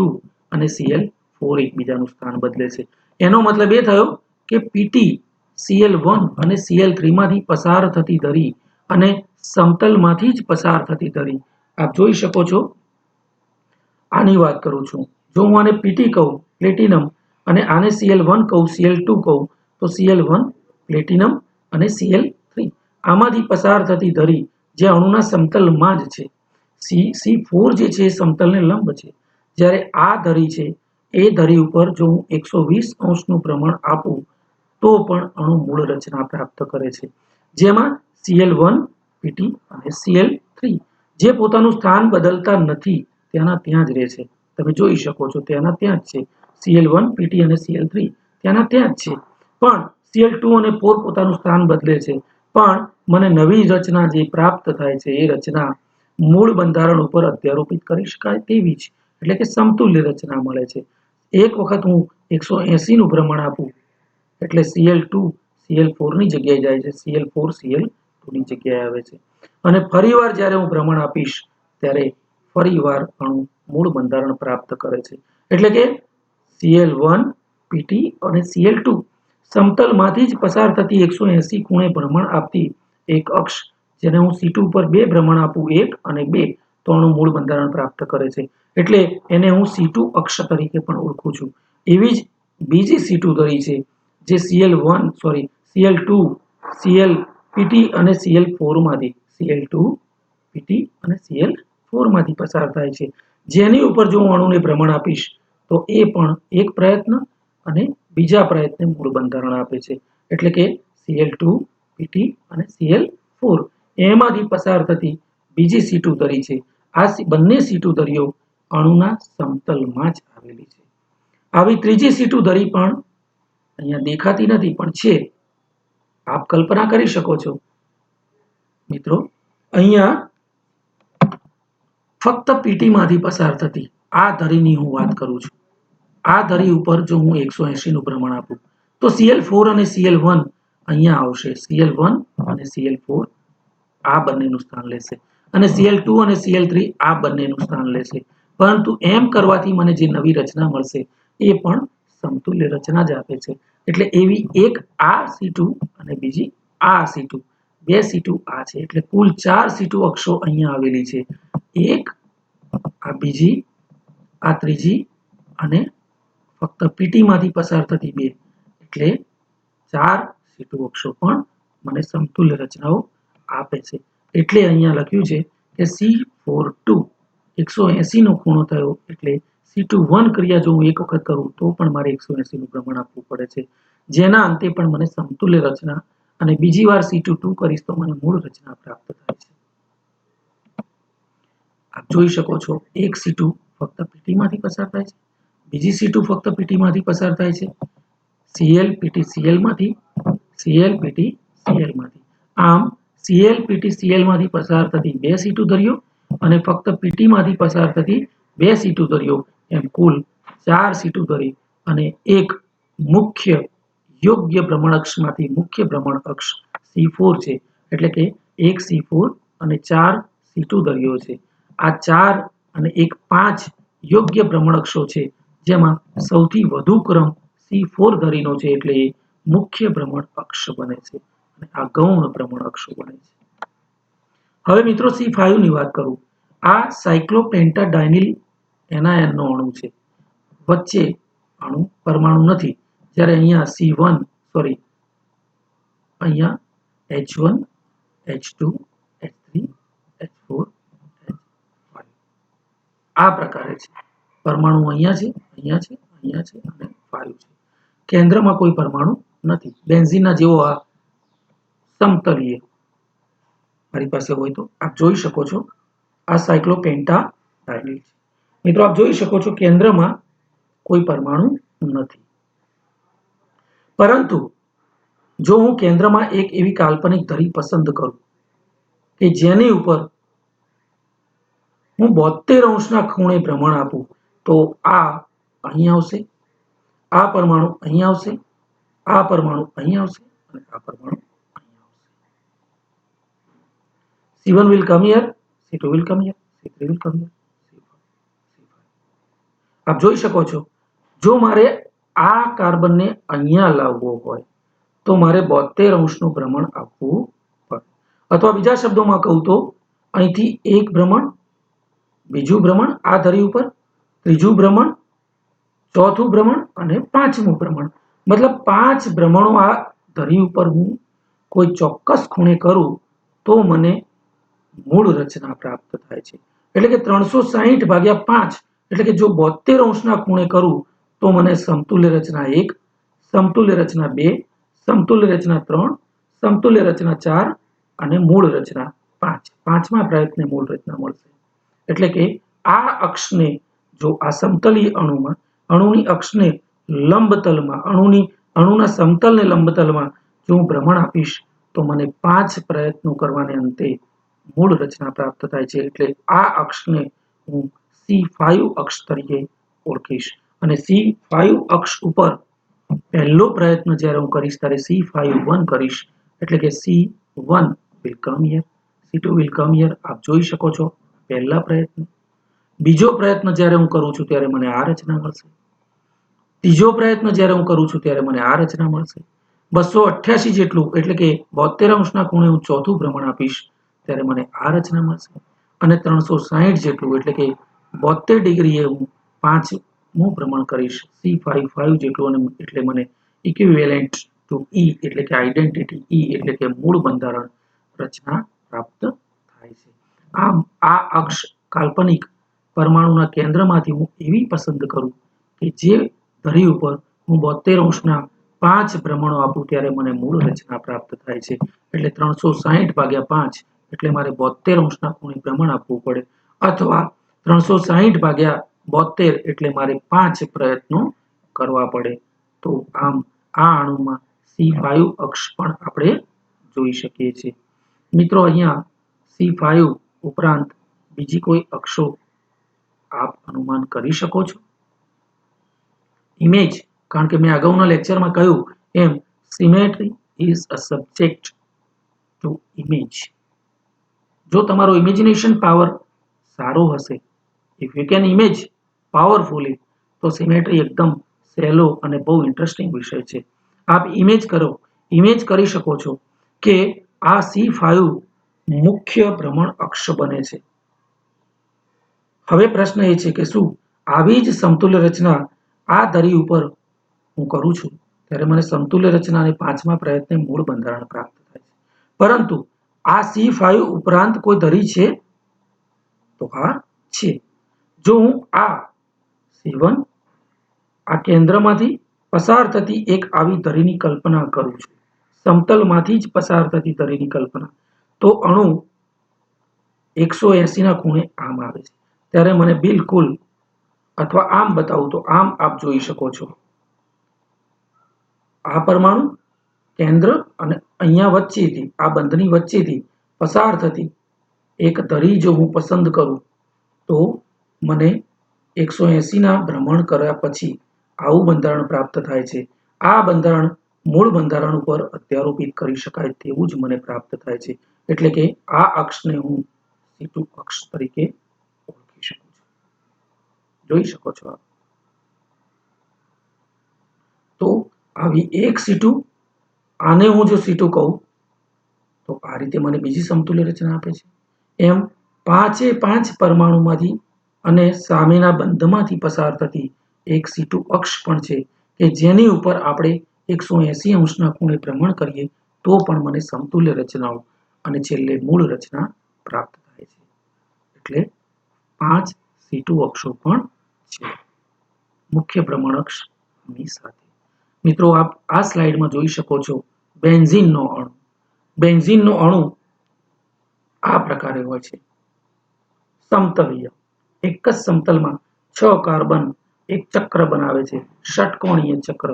અને Cl4 એકબીજાનું સ્થાન બદલે છે. એનો મતલબ એ થયો કે PT Cl1 અને Cl3 માંથી પસાર થતી ધરી અને સમતલમાંથી જ પસાર થતી ધરી. આપ જોઈ શકો છો, આની વાત કરું છું. જો હું આને PT કહું પ્લેટિનમ અને આને Cl1 કહું Cl2 કહું તો Cl1 પ્લેટિનમ અને Cl3 આમાંથી પસાર થતી ધરી જે અણુના સમતલમાં જ છે, C4 જે છે એ સમતલને લંબ છે, જ્યારે આ ધરી છે એ ધરી ઉપર જો હું 120 અંશનું ભ્રમણ આપું તો પણ અણુ મૂળ રચના પ્રાપ્ત કરે છે, જેમાં Cl1 Pt અને Cl3 જે પોતાનું સ્થાન બદલતા નથી ત્યાંના ત્યાં જ રહે છે. તમે જોઈ શકો છો ત્યાંના ત્યાં જ છે. Cl1 Pt અને Cl3 ત્યાંના ત્યાં જ છે, પણ Cl2 અને 4 પોતાનું સ્થાન બદલે છે, પણ મને નવી રચના જે પ્રાપ્ત થાય છે એ રચના મૂળ બંધારણ ઉપર અધ્યારોપિત કરી શકાય તેવી જ, એટલે કે સમતુલ્ય રચના મળે છે. એક વખત હું 180 નું ભ્રમણ આપું એટલે Cl2 Cl4 ની જગ્યાએ જાય છે, Cl4 Cl2 ની જગ્યાએ આવે છે, અને ફરીવાર જ્યારે હું ભ્રમણ આપીશ ત્યારે ફરીવાર અણુ મૂળ બંધારણ પ્રાપ્ત કરે છે, એટલે કે Cl1 Pt અને Cl2 સમતલમાંથી જ પસાર થતી 180 ખૂણે ભ્રમણ આપતી એક અક્ષ જેને હું C2 પર બે ભ્રમણ આપું 1 અને 2 તો અણુ મૂળ બંધારણ પ્રાપ્ત કરે છે, એટલે એને હું C2 અક્ષ તરીકે પણ ઓળખું છું. એવી જ બીજી C2 ધરી છે જે Cl2 Cl Pt અને Cl4 માંથી પસાર થાય છે, જેની ઉપર જો હું અણુને ભ્રમણ આપીશ તો એ પણ એક પ્રયત્ન અને બીજા પ્રયત્ને મૂળ બંધારણ આપે છે, એટલે કે Cl2 Pt અને Cl4 એમાંથી પસાર થતી બીજી C2 ધરી છે. આ બંને C2 ધરીઓ અણુના સમતલમાં જ આવેલી છે. આવી ત્રીજી C2 ધરી પણ અહીંયા દેખાતી નથી પણ છે, આપ કલ્પના કરી શકો છો મિત્રો. અહીંયા ફક્ત Pt માંથી પસાર થતી આ ધરીની હું વાત કરું છું. આ ધરી ઉપર જો હું 180 નું ભ્રમણ આપું તો Cl4 અને Cl1 અહીંયા આવશે, Cl1 અને Cl4 આ બંનેનું સ્થાન લેશે અને Cl2 અને Cl3 આ બંનેનું સ્થાન લેશે, પરંતુ એમ કરવાથી મને જે નવી રચના મળશે એ પણ સમતુલ્ય રચના જ આપે છે. એટલે એવી એક આ C2 અને બીજી આ C2, બે C2 આ છે, એટલે કુલ 4 C2 અક્ષો અહીંયા આવેલી છે. એક, આ બીજી, આ ત્રીજી અને ફક્ત Pt માંથી પસાર થતી બે, એટલે 4 C2 અક્ષો પણ મને સમતુલ્ય રચનાઓ આપે છે. એટલે અહીંયા લખ્યું છે કે C4 180 નો ખૂણો થયો એટલે C21 ક્રિયા જો હું એક વખત કરું તો પણ મારે 180 નું ભ્રમણ આપવું પડે છે, જેના અંતે પણ મને સમતુલ્ય રચના અને બીજી વાર C2 કરીશ તો મને મૂળ રચના પ્રાપ્ત થાય છે. આપ જોઈ શકો છો એક C2 ફક્ત Pt માંથી પસાર થાય છે, બીજી C2 ફક્ત Pt માંથી પસાર થાય છે, Cl Pt Cl માંથી, Cl Pt Cl માંથી. આમ Cl Pt Cl માંથી પસાર થતી બે C2 ધરીઓ અને ફક્ત Pt માંથી પસાર થતી બે C2 ધરીઓ, એમ કુલ 4 C2 ધરી અને એક મુખ્ય યોગ્ય ભ્રમણ અક્ષમાંથી મુખ્ય ભ્રમણ અક્ષ C4 છે, એટલે કે એક C4 અને 4 C2 ધરીઓ છે. આ 4 અને એક 5 યોગ્ય ભ્રમણ અક્ષો છે, જેમાં સૌથી વધુ ક્રમ C4 ધરીનો છે, એટલે એ મુખ્ય ભ્રમણ અક્ષ બને છે અને આ ગૌણ ભ્રમણ અક્ષો બને છે. હવે મિત્રો C5 ની વાત કરું. આ સાયક્લોપેન્ટાડાયનિલ એનાયનનો અણુ છે, વચ્ચે પરમાણુ નથી, જ્યારે અહીંયા અહીંયા H1 H2 H3 H4 H5 આ પ્રકારે છે. પરમાણુ અહીંયા છે, અહીંયા છે, અહીંયા છે અને 5 છે. કેન્દ્રમાં કોઈ પરમાણુ નથી. બેન્ઝીનના જેવો આ સમતલીય મારી પાસે હોય તો આપ જોઈ શકો છો આ સાયક્લોપેન્ટાડાયનિલ છે. મિત્રો આપ જોઈ શકો છો કેન્દ્રમાં કોઈ પરમાણુ નથી, પરંતુ જો હું કેન્દ્રમાં એક એવી કાલ્પનિક ધરી પસંદ કરું કે જેની ઉપર હું 72 અંશના ખૂણે ભ્રમણ આપું તો આ અહીં આવશે, આ પરમાણુ અહીં આવશે, આ પરમાણુ અહીં આવશે અને આ પરમાણુ અહીં આવશે. C1 will come here, C2 will come here, C3 will come here, C4, C5. આપ જોઈ શકો છો જો મારે આ કાર્બનને અહીંયા લાવવો હોય તો મારે 72 અંશનું ભ્રમણ આપવું પડે, અથવા બીજા શબ્દોમાં કહું તો અહીંથી એક ભ્રમણ, બીજું ભ્રમણ આ ધરી ઉપર, ત્રીજું ભ્રમણ, ચોથું ભ્રમણ અને પાંચમું ભ્રમણ, મતલબ 5 ભ્રમણો આ ધરી ઉપર હું કોઈ ચોક્કસ ખૂણે કરું તો મને મૂળ રચના પ્રાપ્ત થાય છે. એટલે કે 360 ભાગ્યા 5 એટલે કે જો 72 અંશના ખૂણે કરું તો મને સમતુલ્ય રચના 1, સમતુલ્ય રચના 2, સમતુલ્ય રચના 3, સમતુલ્ય રચના 4 અને મૂળ રચના 5. પાંચમા પ્રયત્ને મૂળ રચના મળશે. એટલે કે આ અક્ષને જો આ સમતલીય અણુમાં અણુની અક્ષને લંબતલમાં અણુના સમતલને લંબતલમાં જો હું ભ્રમણ આપીશ તો મને 5 પ્રયત્નો કરવાને અંતે મૂળ રચના પ્રાપ્ત થાય છે. એટલે આ અક્ષને હું C5 અક્ષ તરીકે ઓળખીશ અને C5 અક્ષ ઉપર પહેલો પ્રયત્ન જ્યારે હું કરીશ ત્યારે C5 કરીશ એટલે કે C1 will come here, C2 will come here. આપ જોઈ શકો છો પહેલા પ્રયત્ન. બીજો પ્રયત્ન જ્યારે હું કરું છું ત્યારે મને આ રચના મળશે. ત્રીજો પ્રયત્ન જ્યારે હું કરું છું ત્યારે મને આ રચના મળશે. 288 જેટલું એટલે કે 72 અંશના ખૂણે હું ચોથું ભ્રમણ આપીશ ત્યારે મને આ રચના મળશે અને 360 જેટલું એટલે કે 72 ડિગ્રીએ હું પાંચમું ભ્રમણ કરીશ C55 જેટલું અને એટલે મને ઇક્વિવેલેન્ટ ટુ E એટલે કે આઇડેન્ટિટી E એટલે કે મૂળ બંધારણ રચના પ્રાપ્ત થાય છે. આમ આ અક્ષ કાલ્પનિક પરમાણુના કેન્દ્રમાંથી હું એવી પસંદ કરું કે જે ધરી ઉપર હું 72 અંશના 5 ભ્રમણો આપું ત્યારે મને મૂળ રચના પ્રાપ્ત થાય છે. એટલે 360 ભાગ્યા 5 એટલે મારે 72 અંશના ખૂણે ભ્રમણ આપવું પડે અથવા 360 ભાગ્યા 72 એટલે મારે 5 પ્રયત્નો કરવા પડે. તો આમ આ અણુમાં C5 અક્ષ પણ આપણે જોઈ શકીએ છીએ. મિત્રો અહીંયા C5 ઉપરાંત બીજી કોઈ અક્ષો આપ અનુમાન કરી શકો છો? ઇમેજ, કારણ કે મેં અગાઉના લેક્ચરમાં કહ્યું એમ symmetry is a subject to image. જો તમારો ઇમેજિનેશન પાવર સારો હશે, if you can image powerfully, તો સિમેટ્રી એકદમ સહેલો અને બહુ ઇન્ટરેસ્ટિંગ વિષય છે. આપ ઇમેજ કરી શકો છો કે આ C5 મુખ્ય ભ્રમણ અક્ષ બને છે. હવે પ્રશ્ન એ છે કે શું આવી જ સમતુલ્ય રચના આ ધરી ઉપર હું કરું છું ત્યારે મને સમતુલ્ય રચના અને પાંચમા પ્રયત્ને મૂળ બંધારણ પ્રાપ્ત થાય છે. પરંતુ આ C5 ઉપરાંત કોઈ ધરી છે? તો હા છે. જો હું આ C1 આ કેન્દ્રમાંથી પસાર થતી એક આવી ધરીની કલ્પના કરું છું, સમતલમાંથી જ પસાર થતી ધરીની કલ્પના, તો અણુ 180 ના ખૂણે આમ આવે છે. ત્યારે મને બિલકુલ અથવા આમ બતાવું તો આમ આપ જોઈ શકો છો આ પરમાણુ કેન્દ્ર અને અહીંયા વચ્ચેથી આ બંધની વચ્ચેથી પસાર થતી એક ધરી જો હું પસંદ કરું તો મને 180 ના ભ્રમણ કર્યા પછી આવું બંધારણ પ્રાપ્ત થાય છે. આ બંધારણ મૂળ બંધારણ ઉપર અધ્યારોપિત કરી શકાય તેવું જ મને પ્રાપ્ત થાય છે. એટલે કે આ અક્ષને હું C2 અક્ષ તરીકે ઓળખી શકું છું. જોઈ શકો છો આપ. તો આવી એક C2, આને હું જો C2 કહું તો આ રીતે મને બીજી સમતુલ્ય રચના આપે છે. એમ 5 પરમાણુમાંથી અને સામેના બંધમાંથી પસાર થતી એક C2 અક્ષ પણ છે કે જેની ઉપર આપણે 180 અંશના ખૂણે ભ્રમણ કરીએ તો પણ મને સમતુલ્ય રચનાઓ અને છેલ્લે મૂળ રચના પ્રાપ્ત થાય છે. એટલે 5 C2 અક્ષો પણ છે મુખ્ય ભ્રમણ અક્ષની સાથે. મિત્રો આપ આ સ્લાઇડમાં જોઈ શકો છો બેન્ઝીનનો અણુ. બેન્ઝીનનો અણુ આ પ્રકારે હોય છે, સમતલીય. એક જ સમતલમાં 6 કાર્બન એક ચક્ર બનાવે છે, ષટકોણીય ચક્ર.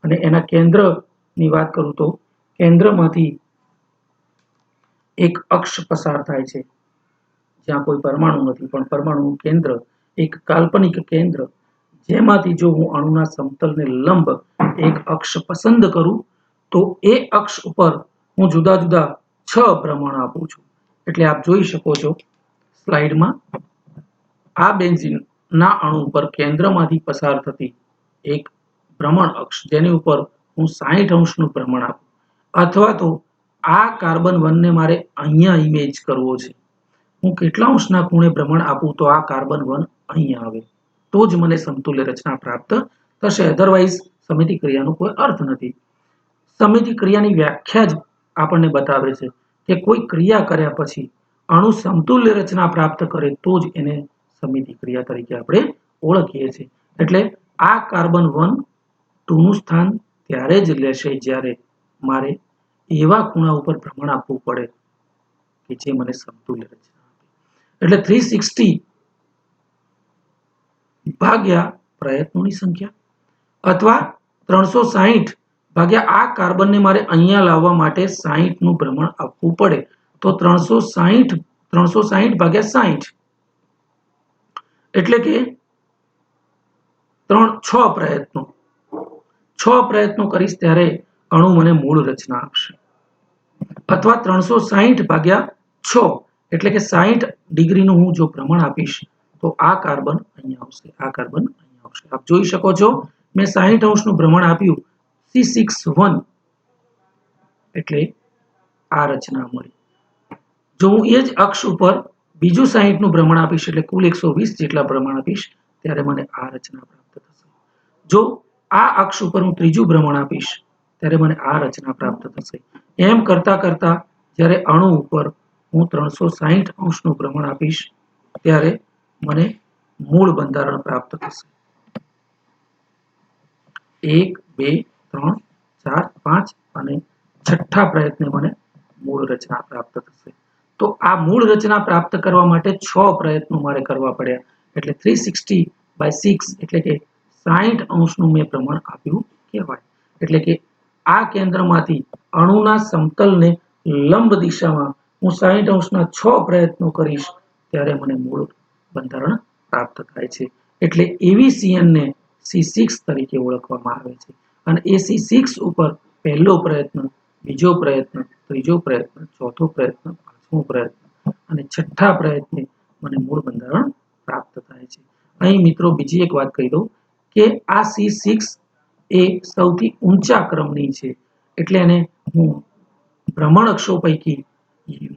અને એના કેન્દ્રની વાત કરું તો કેન્દ્રમાંથી એક અક્ષ પસાર થાય છે જ્યાં કોઈ પરમાણુ નથી, પણ પરમાણુનું કેન્દ્ર એક કાલ્પનિક કેન્દ્ર જેમાંથી જો હું અણુના સમતલને લંબ એક અક્ષ પસંદ કરું તો એ અક્ષ ઉપર હું જુદા જુદા 6 ભ્રમણ આપું છું. એટલે આપ જોઈ શકો છો સ્લાઇડમાં આ બેન્ઝીનના અણુ પર કેન્દ્રમાંથી પસાર થતી એક ભ્રમણ અક્ષ જેની ઉપર હું 60 અંશનું ભ્રમણ આપું, અથવા તો આ કાર્બન 1 ને મારે અહીંયા ઇમેજ કરવો છે, હું કેટલા અંશના ખૂણે ભ્રમણ આપું તો આ કાર્બન 1 અહીંયા આવે તો જ મને સમતુલ્ય રચના પ્રાપ્ત થશે. અધરવાઇઝ સમિતિ ક્રિયાનો કોઈ અર્થ નથી. સમિતિ ક્રિયાની વ્યાખ્યા જ આપણને બતાવે છે કે કોઈ ક્રિયા કર્યા પછી અણુ સમતુલ્ય રચના પ્રાપ્ત કરે તો જ એને સમિતિ ક્રિયા તરીકે આપણે ઓળખીએ છીએ. એટલે આ કાર્બન 1 2 નું સ્થાન ત્યારે જ લેશે જ્યારે મારે એવા ખૂણા ઉપર ભ્રમણ આપવું પડે કે જે મને સમતુલ્ય રચના આપે. એટલે 360 ભાગ્યા પ્રયત્નોની સંખ્યા અથવા 360 ભાગ્યા આ કાર્બનને મારે અહીંયા લાવવા માટે 60 નું ભ્રમણ આપવું પડે તો 360 ભાગ્યા 60 એટલે કે 6 પ્રયત્નો 6 પ્રયત્નો કરીશ ત્યારે અણુ મને મૂળ રચના આપશે અથવા 360 ભાગ્યા 6 એટલે કે 60 ડિગ્રીનું હું જો ભ્રમણ આપીશ તો આ કાર્બન અહીંયા આવશે, આ કાર્બન અહીંયા આવશે. આપ જોઈ શકો છો મેં 60 અંશનું ભ્રમણ આપ્યું C61 એટલે આ રચના મળી. જો હું એ જ અક્ષ ઉપર બીજું 60 નું ભ્રમણ આપીશ એટલે કુલ 120 જેટલા ભ્રમણ આપીશ ત્યારે મને આ રચના પ્રાપ્ત થશે. જો આ અક્ષ ઉપર હું ત્રીજું ભ્રમણ આપીશ ત્યારે મને આ રચના પ્રાપ્ત થશે. એમ કરતા કરતા જ્યારે અણુ ઉપર હું 360 અંશનું ભ્રમણ આપીશ ત્યારે મને મૂળ બંધારણ પ્રાપ્ત થશે. 1 2 3 4 5 અને છઠ્ઠા પ્રયત્ને મને મૂળ રચના પ્રાપ્ત થશે. તો આ મૂળ રચના પ્રાપ્ત કરવા માટે 6 પ્રયત્નો મારે કરવા પડ્યા એટલે 360/6 એટલે કે 60 અંશનું મેં પ્રમાણ આપ્યું કહેવાય. એટલે કે આ કેન્દ્રમાંથી અણુના સમતલને લંબ દિશામાં હું 60 અંશના 6 પ્રયત્નો કરીશ ત્યારે મને મૂળ બંધારણ પ્રાપ્ત થાય છે. એટલે AVCN ને C6 તરીકે ઓળખવામાં આવે છે અને એ C6 ઉપર પહેલો પ્રયત્ન, બીજો પ્રયત્ન, ત્રીજો પ્રયત્ન, ચોથો પ્રયત્ન, પાંચમો પ્રયત્ન અને છઠ્ઠા પ્રયત્ને મને મૂળ બંધારણ પ્રાપ્ત થાય છે. અહીં મિત્રો બીજી એક વાત કહી દઉં કે આ C6 એ સૌથી ઊંચા ક્રમની છે એટલે એને હું ભ્રમણઅક્ષો પૈકી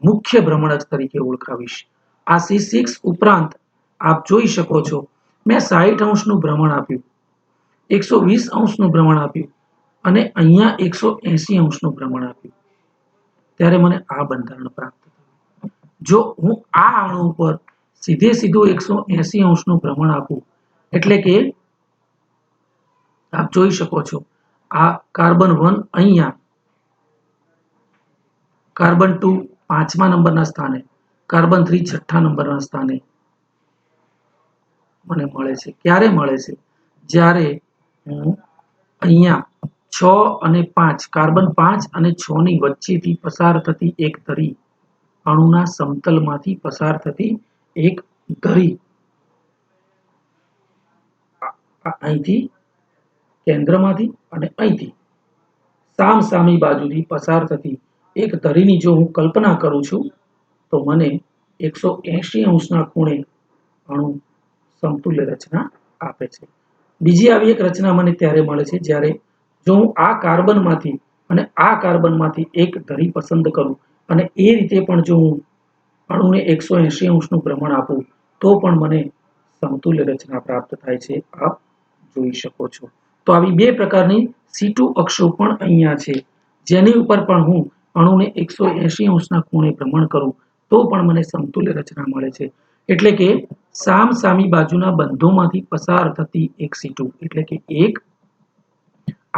મુખ્ય ભ્રમણઅક્ષ તરીકે ઓળખાવીશ. આ C6 ઉપરાંત આપ જોઈ શકો છો મેં 60 અંશનું ભ્રમણ આપ્યું, 120 અંશનું ભ્રમણ આપ્યું અને અહીંયા 180 અંશનું ભ્રમણ આપ્યું ત્યારે મને આ બંધારણ પ્રાપ્ત થયું. જો હું આ અણુ ઉપર સીધે સીધું 180 અંશનું ભ્રમણ આપું એટલે કે આપ જોઈ શકો છો આ કાર્બન 1 અહીંયા, કાર્બન 2 5મા નંબરના સ્થાને, કાર્બન 3 છઠ્ઠા નંબરના સ્થાને મને મળે છે. ક્યારે મળે છે? જ્યારે હું અહીંયા 6 અને 5 કાર્બન 5 અને 6 ની વચ્ચેથી પસાર થતી એક ધરી, અણુના સમતલમાંથી પસાર થતી એક ધરી અહીંથી કેન્દ્રમાંથી અને અહીંથી સામસામી બાજુથી પસાર થતી એક ધરીની જો હું કલ્પના કરું છું તો મને 180 અંશના ખૂણે અણુ સમતુલ્ય રચના આપે છે. બીજી આવી એક રચના મને ત્યારે મળે છે જ્યારે જો હું આ કાર્બનમાંથી અને આ કાર્બનમાંથી એક ધરી પસંદ કરું અને એ રીતે પણ જો હું અણુને 180 અંશનું ભ્રમણ આપું તો પણ મને સમતુલ્ય રચના પ્રાપ્ત થાય છે. આપ જોઈ શકો છો. તો આવી બે પ્રકારની C2 અક્ષો પણ અહીંયા છે જેની ઉપર પણ હું અણુને 180 અંશના ખૂણે ભ્રમણ કરું તો પણ મને સમતુલ્ય રચના મળે છે. એટલે કે સામસામી બાજુના બંધોમાંથી પસાર થતી એક C2 એટલે કે એક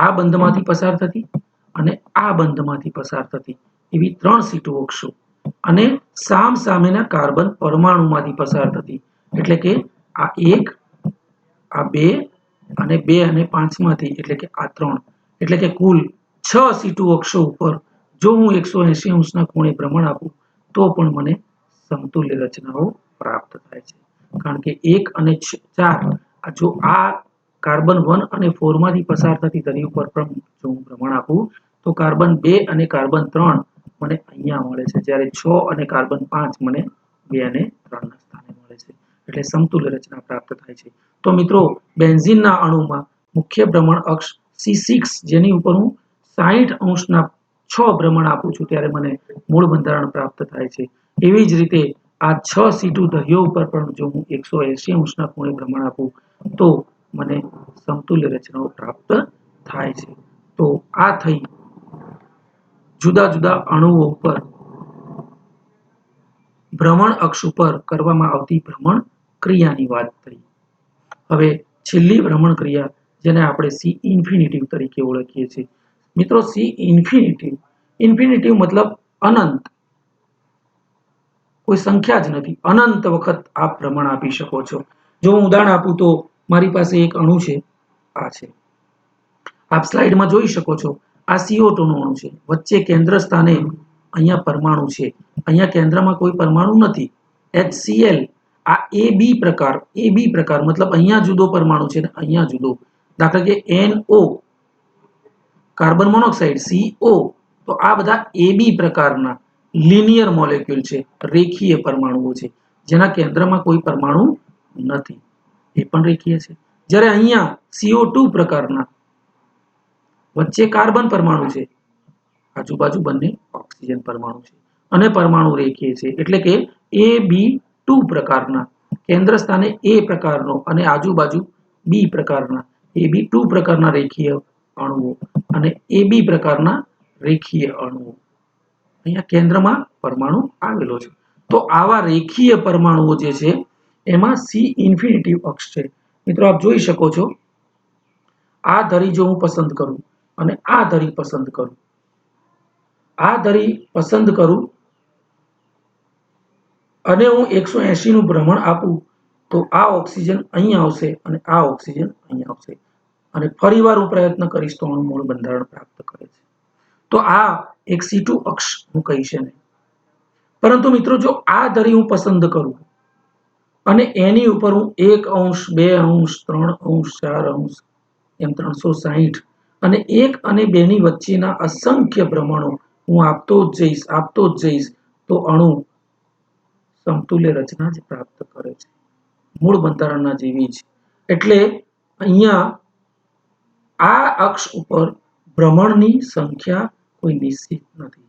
આ બંધમાંથી પસાર થતી અને આ બંધમાંથી પસાર થતી એવી 3 C2 અક્ષો અને સામસામેના કાર્બન પરમાણુમાંથી પસાર થતી એટલે કે આ 1, આ 2 અને 2 અને 5 માંથી એટલે કે આ 3 એટલે કે કુલ 6 C2 અક્ષો ઉપર જો હું 180 અંશના ખૂણે ભ્રમણ આપું તો પણ મને સમતુલ્ય રચનાઓ પ્રાપ્ત થાય છે. કારણ કે 1 અને 4 જો આ કાર્બન 1 અને 4 માંથી પસાર થતી ધરી ઉપર પણ જો હું ભ્રમણ આપું તો કાર્બન 2 અને કાર્બન 3 મને અહીંયા મળે છે જ્યારે 6 અને કાર્બન 5 મને 2 અને 3 ના સ્થાને મળે છે. એટલે સમતુલ્ય રચના પ્રાપ્ત થાય છે. તો મિત્રો બેન્ઝીનના અણુમાં મુખ્ય ભ્રમણ અક્ષ C6 જેની ઉપર હું 60 અંશના 6 ભ્રમણ આપું છું ત્યારે મને મૂળ બંધારણ પ્રાપ્ત થાય છે. એવી જ રીતે આ 6 C2 ધરીઓ ઉપર પણ જો હું 180 અંશના ખૂણે ભ્રમણ આપું તો મને સમતુલ્ય રચનાઓ પ્રાપ્ત થાય છે. તો આ થઈ जुदा जुदा अणुओ पर भ्रमण अक्ष पर करवामां आवती भ्रमण क्रियानी वात थई। हवे छेल्ली भ्रमण क्रिया जेने आपणे सी इन्फिनिटिव तरीके ओळखीए छीए। मित्रों, सी इन्फिनिटिव इन्फिनिटिव मतलब अनंत, कोई संख्या ज नथी, अनंत वखत आप भ्रमण आपी शको छो। जो हूँ उदाहरण आपू तो मारी पासे एक अणु छे, आ छे, आप स्लाइड में जोई शको छो। आ CO2 नो अणु छे, वच्चे केंद्र स्थाने अहींया परमाणु छे, अहींया केंद्र में कोई परमाणु नथी, HCl। आ AB प्रकार मतलब अहींया जुदो परमाणु छे ने अहींया जुदो। दाखला के NO कार्बन मोनोक्साइड, CO, तो आ बधा AB प्रकारना लिनियर मोलेक्युल छे, रेखीय परमाणुओ छे, जेना केंद्रमा कोई परमाणु नथी, ए पण रेखीय छे। ज्यारे अहींया CO2 प्रकारना वच्चे कार्बन परमाणु छे, आजुबाजु बंने ऑक्सिजन परमाणु छे અને પરમાણુ રેખીય છે, એટલે કે AB2 પ્રકારના કેન્દ્ર સ્થાને A પ્રકારનો અને આજુબાજુ B પ્રકારના AB2 પ્રકારના રેખીય અણુઓ અને AB પ્રકારના રેખીય અણુઓ અહીંયા કેન્દ્રમાં પરમાણુ આવેલો છે। તો આવા રેખીય પરમાણુઓ જે છે એમાં C ઇન્ફિનિટિવ અક્ષ છે। મિત્રો આપ જોઈ શકો છો, આ ધરી જો હું પસંદ કરું અને આ ધરી પસંદ કરું, આ ધરી પસંદ કરું અને હું 180 નું ભ્રમણ આપું તો આ ઓક્સિજન અહીં આવશે અને આ ઓક્સિજન અહીં આવશે અને ફરીવાર હું પ્રયત્ન કરીશ તો અણુ મૂળ બંધારણ પ્રાપ્ત કરે છે। તો આ એક C2 અક્ષ હું કહીશ એને। પરંતુ મિત્રો જો આ ધરી હું પસંદ કરું અને એની ઉપર હું 1 અંશ 2 અંશ 3 અંશ 4 અંશ એમ 360 અને 1 અને 2 ની વચ્ચેના અસંખ્ય ભ્રમણો હું આપતો જ જઈશ તો અણુ સમતુલ્ય રચના જ પ્રાપ્ત કરે છે, મૂળ બંધારણના જેવી જ। એટલે અહીંયા આ અક્ષ ઉપર ભ્રમણની સંખ્યા કોઈ નિશ્ચિત નથી,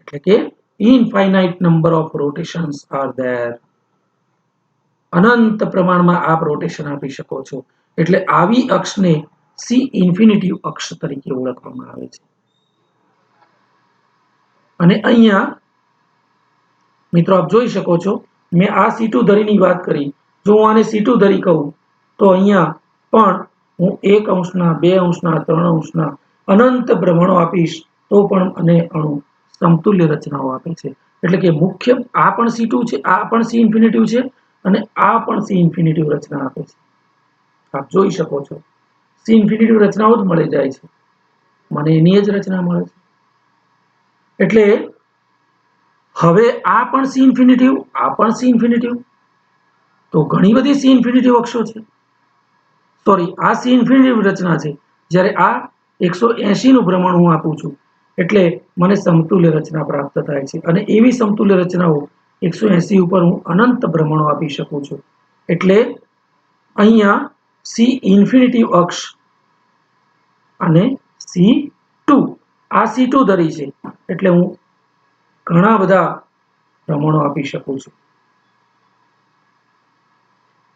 એટલે કે infinite number of rotations are there, અનંત પ્રમાણમાં આપ રોટેશન આપી શકો છો। એટલે આવી અક્ષને સી ઇન્ફિનિટિવ અક્ષ તરીકે ઓળખવામાં આવે છે। અને અહીંયા મિત્રો આપ જોઈ શકો છો, મેં આ C2 ધરીની વાત કરી, જો હું આને C2 ધરી કહું તો અહીંયા પણ હું 1 અંશના 2 અંશના 3 અંશના અનંત ભ્રમણો આપીશ તો પણ મને અણુ સમતુલ્ય રચનાઓ આપે છે। એટલે કે મુખ્ય આ પણ C2 છે, આ પણ C ઇન્ફિનિટિવ છે અને આ પણ C ઇન્ફિનિટિવ રચના આપે છે। આપ જોઈ શકો છો, C ઇન્ફિનિટિવ રચનાઓ જ મળી જાય છે, મને એની જ રચના મળે છે। એટલે હવે આ પણ C ઇન્ફિનિટિવ, આ પણ C ઇન્ફિનિટિવ, તો ઘણી બધી C ઇન્ફિનિટિવ અક્ષો છે, સોરી આ C ઇન્ફિનિટિવ રચના છે, જ્યારે આ 180 નું ભ્રમણ હું આપું છું એટલે મને સમતુલ્ય રચના પ્રાપ્ત થાય છે। અને એવી સમતુલ્ય રચનાઓ 180 ઉપર હું અનંત ભ્રમણો આપી શકું છું। એટલે અહીંયા C ઇન્ફિનિટિવ અક્ષ અને C2, આ C2 ધરી છે એટલે હું ઘણા બધા ભ્રમણો આપી શકું છું।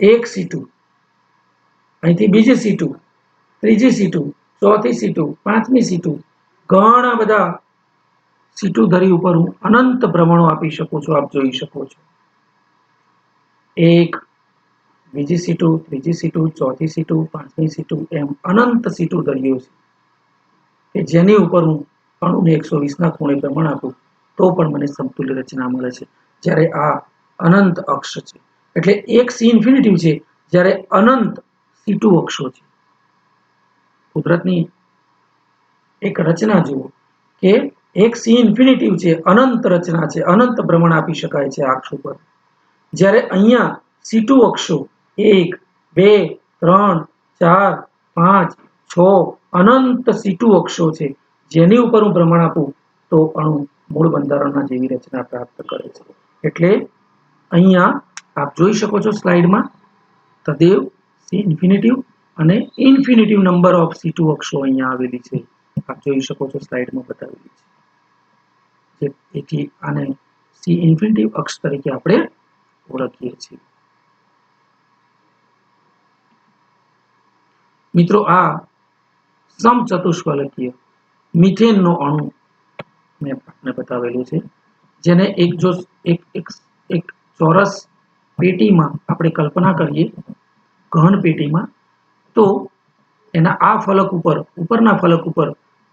એક C2, અહીંથી બીજી C2, ત્રીજી C2, ચોથી C2, પાંચમી C2, ઘણા બધા C2 ધરી ઉપર હું અનંત ભ્રમણો આપી શકું છું। આપ જોઈ શકો છો, એક, બીજી C2, ત્રીજી C2, ચોથી C2, પાંચમી C2 એમ અનંત C2 ધરીઓ છે કે જેની ઉપર હું અણુને 120 ના ખૂણે ભ્રમણ આપું તો પણ મને સમતુલ્ય રચના મળે છે, જ્યારે આ અનંત અક્ષ છે। એટલે એક C ઇન્ફિનિટિવ છે જ્યારે અનંત C2 અક્ષો છે। કુદરતની એક રચના જુઓ કે એક C ઇન્ફિનિટિવ છે, અનંત રચના છે, અનંત ભ્રમણ આપી શકાય છે આ અક્ષ ઉપર, જ્યારે અહીંયા C2 અક્ષો 1, 2, 3, 4, 5, 6 અનંત C2 અક્ષો છે, જેની ઉપર હું ભ્રમણ આપું તો અણુ મૂળ બંધારણના જેવી રચના પ્રાપ્ત કરે છે। એટલે અહીંયા આપ જોઈ શકો છો સ્લાઇડમાં તદેવ C ઇન્ફિનિટિવ અને ઇન્ફિનિટિવ નંબર ઓફ C2 અક્ષો અહીંયા આવેલી છે, આપ જોઈ શકો છો સ્લાઇડમાં બતાવેલી છે। એથી આને C ઇન્ફિનિટિવ અક્ષ તરીકે આપણે ઓળખીએ છીએ। મિત્રો આ સમચતુષ્ફલકીય મિથેનનો અણુ મેં આપને બતાવેલું છે, જેને એક જો એક એક એક ચોરસ પેટીમાં આપણે કલ્પના કરીએ, ઘન પેટીમાં, તો એના આ ફલક ઉપર, ઉપરના ફલક ઉપર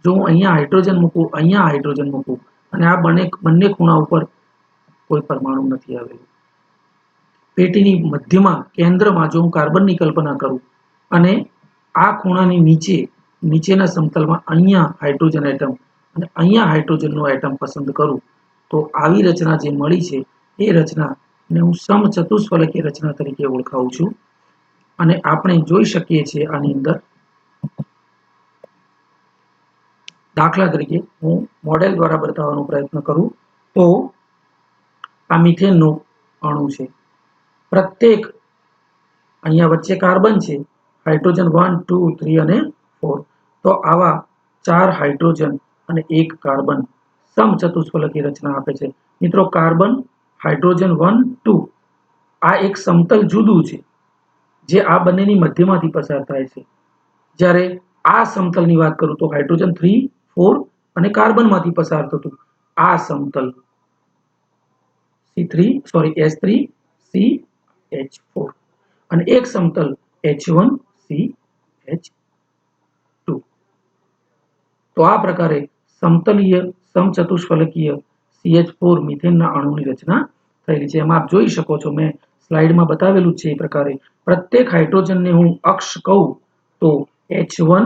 જો હું અહીંયા હાઇડ્રોજન મૂકું, અહીંયા હાઇડ્રોજન મૂકું અને આ બંને ખૂણા ઉપર કોઈ પરમાણુ નથી આવેલું. પેટીની મધ્યમાં, કેન્દ્રમાં જો હું કાર્બનની કલ્પના કરું અને આ ખૂણાની નીચેના સમતલમાં અહીંયા હાઇડ્રોજન એટમ અને અહીંયા હાઇડ્રોજનનું એટમ પસંદ કરું, તો આવી રચના જે મળી છે એ રચનાને હું સમચતુષ્ફલકીય રચના તરીકે ઓળખાવું છું. અને આપણે જોઈ શકીએ છીએ આની અંદર, દાખલા તરીકે હું મોડેલ દ્વારા બતાવવાનો પ્રયત્ન કરું તો આ મિથેનનો અણુ છે. પ્રત્યેક અહીંયા વચ્ચે કાર્બન છે, હાઇડ્રોજન 1 2 3 અને 4, તો આવા 4 હાઇડ્રોજન અને 1 કાર્બન સમચતુષ્ફલકીય રચના આપે છે. મિત્રો, કાર્બન, હાઇડ્રોજન 1 2 આ એક સમતલ જુદું છે જે આ બંનેની મધ્યમાંથી પસાર થાય છે. જ્યારે આ સમતલની વાત કરું તો હાઇડ્રોજન 3 4 અને કાર્બનમાંથી પસાર થતું આ સમતલ S3CH4 અને એક સમતલ H1CH2. તો આ પ્રકારે સમતલીય સમચતુષ્ફલકીય CH4 મિથેનના અણુની રચના થયેલી છે. એમાં આપ જોઈ શકો છો, મેં સ્લાઇડમાં બતાવેલું છે એ પ્રકારે પ્રત્યેક હાઇડ્રોજનને હું અક્ષ કહું તો H1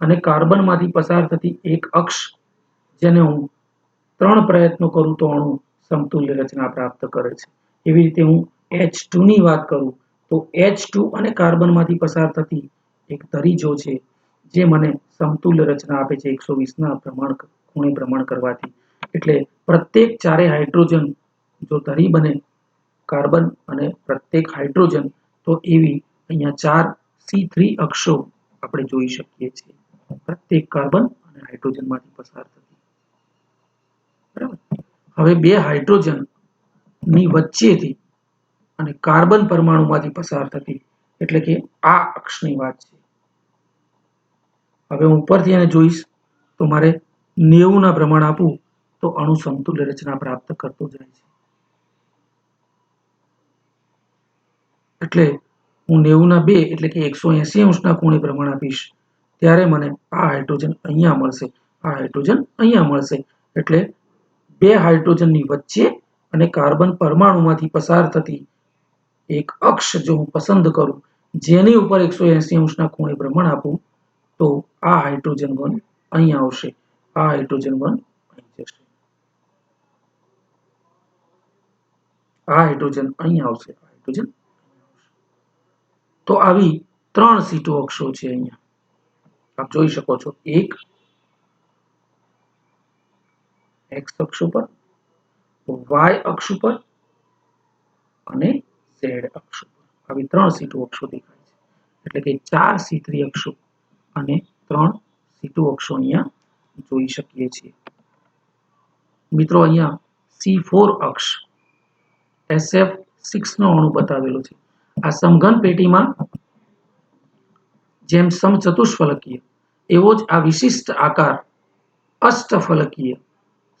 અને કાર્બનમાંથી પસાર થતી એક અક્ષ, જેને હું 3 પ્રયત્નો કરું તો અણુ સમતુલ્ય રચના પ્રાપ્ત કરે છે. એવી રીતે હું H2 ની વાત કરું તો H2 અને કાર્બનમાંથી પસાર થતી એક ધરી જો છે, જે મને સમતુલ્ય રચના આપે છે 120ના ખૂણે ભ્રમણ કરવાથી. એટલે પ્રત્યેક 4 હાઇડ્રોજન જો ધરી બને કાર્બન અને પ્રત્યેક હાઇડ્રોજન, તો એવી અહીંયા 4 C3 અક્ષો આપણે જોઈ શકીએ છીએ, પ્રત્યેક કાર્બન અને હાઇડ્રોજનમાંથી પસાર થતી. બરાબર. હવે 2 હાઇડ્રોજન ની વચ્ચેથી અને કાર્બન પરમાણુમાંથી પસાર થતી, એટલે કે આ અક્ષની વાત છે. હવે હું ઉપરથી આને જોઈશ તો મારે 90ના પ્રમાણ આપું તો અણુ સમતુલ્ય રચના પ્રાપ્ત કરતો જાય છે. એટલે હું 90ના 2 એટલે કે 180° ખૂણે પ્રમાણ આપીશ, ત્યારે મને આ હાઇડ્રોજન અહીંયા મળશે, આ હાઇડ્રોજન અહીંયા મળશે. એટલે 2 હાઇડ્રોજનની વચ્ચે અને કાર્બન પરમાણુમાંથી પસાર થતી એક અક્ષ જો હું પસંદ કરું, જેની ઉપર 180° ખૂણે ભ્રમણ આપું, તો આ હાઇડ્રોજન 1 અહીંયા આવશે, આ હાઇડ્રોજન 1 અહીં જશે, આ હાઇડ્રોજન અહીંયા આવશે, આ હાઇડ્રોજન. તો આવી 3 C2 અક્ષો છે. અહીંયા આપ જોઈ શકો છો, એક x અક્ષ ઉપર, y અક્ષ ઉપર અને z અક્ષ ઉપર આવી 3 C2 અક્ષો દેખાય છે. એટલે કે 4 C3 અક્ષો અને 3 C2 અક્ષો અહીંયા જોઈ શકીએ છીએ. મિત્રો, અહીંયા C4 અક્ષ SF6 નો અણુ બતાવેલો છે. આ સમઘન પેટીમાં જેમ સમચતુષ્ફલકીય એવો જ આ વિશિષ્ટ આકાર અષ્ટફલકીય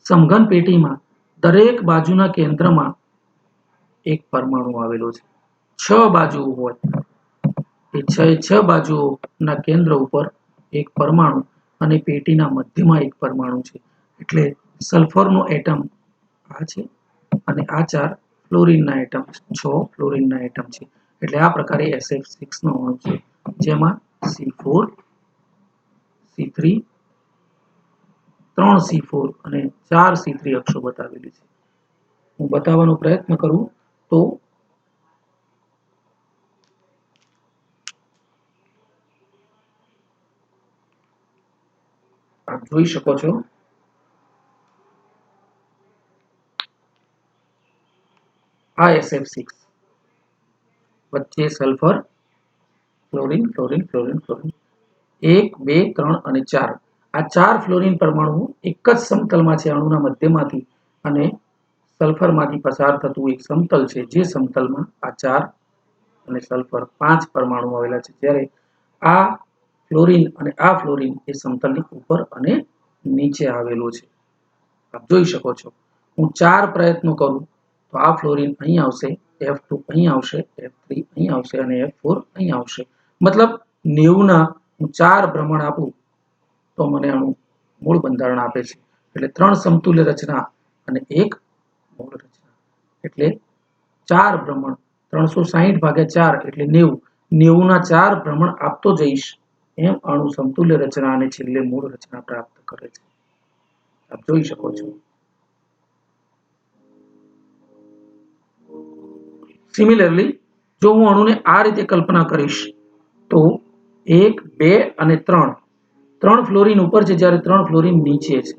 સમઘન પેટીમાં દરેક બાજુના કેન્દ્રમાં એક પરમાણુ આવેલો છે. 6 બાજુઓ હોય, એ 6 બાજુઓના કેન્દ્ર ઉપર એક પરમાણુ અને પેટીના મધ્યમાં એક પરમાણુ છે. એટલે સલ્ફરનો એટમ આ છે અને આ 4 ફ્લોરિનના એટમ, 6 ફ્લોરિનના એટમ છે. એટલે આ પ્રકારે SF6 નો અણુ છે, જેમાં C4 C3 3 C4 અને 4 C3 અક્ષો બતાવેલી છે. હું બતાવવાનો પ્રયત્ન કરું તો આપ જોઈ શકો છો, આ SF6 વચ્ચે sulphur, fluorine fluorine fluorine fluorine 1 2 3 અને 4 આ 4 ફ્લોરિન પરમાણુઓ એક જ સમતલમાં છે, અણુના મધ્યમાંથી, અને સલ્ફરમાંથી પસાર થતું એક સમતલ છે, જે સમતલમાં આ 4 અને સલ્ફર 5 પરમાણુ આવેલા છે. જ્યારે આ ફ્લોરિન અને આ ફ્લોરિન એ સમતલની ઉપર અને નીચે આવેલો છે. આપ જોઈ શકો છો હું 4 પ્રયત્નો કરું તો આ ફ્લોરિન અહીં આવશે, F2 અહીં આવશે, F3 અહીં આવશે અને F4 અહીં આવશે. મતલબ 90 ના હું 4 ભ્રમણ આપું તો મને આનું મૂળ બંધારણ આપે છે. એટલે 3 સમતુલ્ય રચના અને 1 મૂળ રચના. એટલે 4 ભ્રમણ 360 ભાગ્યા 4 એટલે 90. 90 ના 4 ભ્રમણ આપતો જઈશ એમ અણુ સમતુલ્ય રચના અને છેલ્લે મૂળ રચના પ્રાપ્ત કરે છે. આપ જોઈ શકો છો. સિમિલરલી જો હું અણુને આ રીતે કલ્પના કરીશ તો 1, 2 અને 3 ફ્લોરિન ઉપર છે જ્યારે 3 ફ્લોરિન નીચે છે.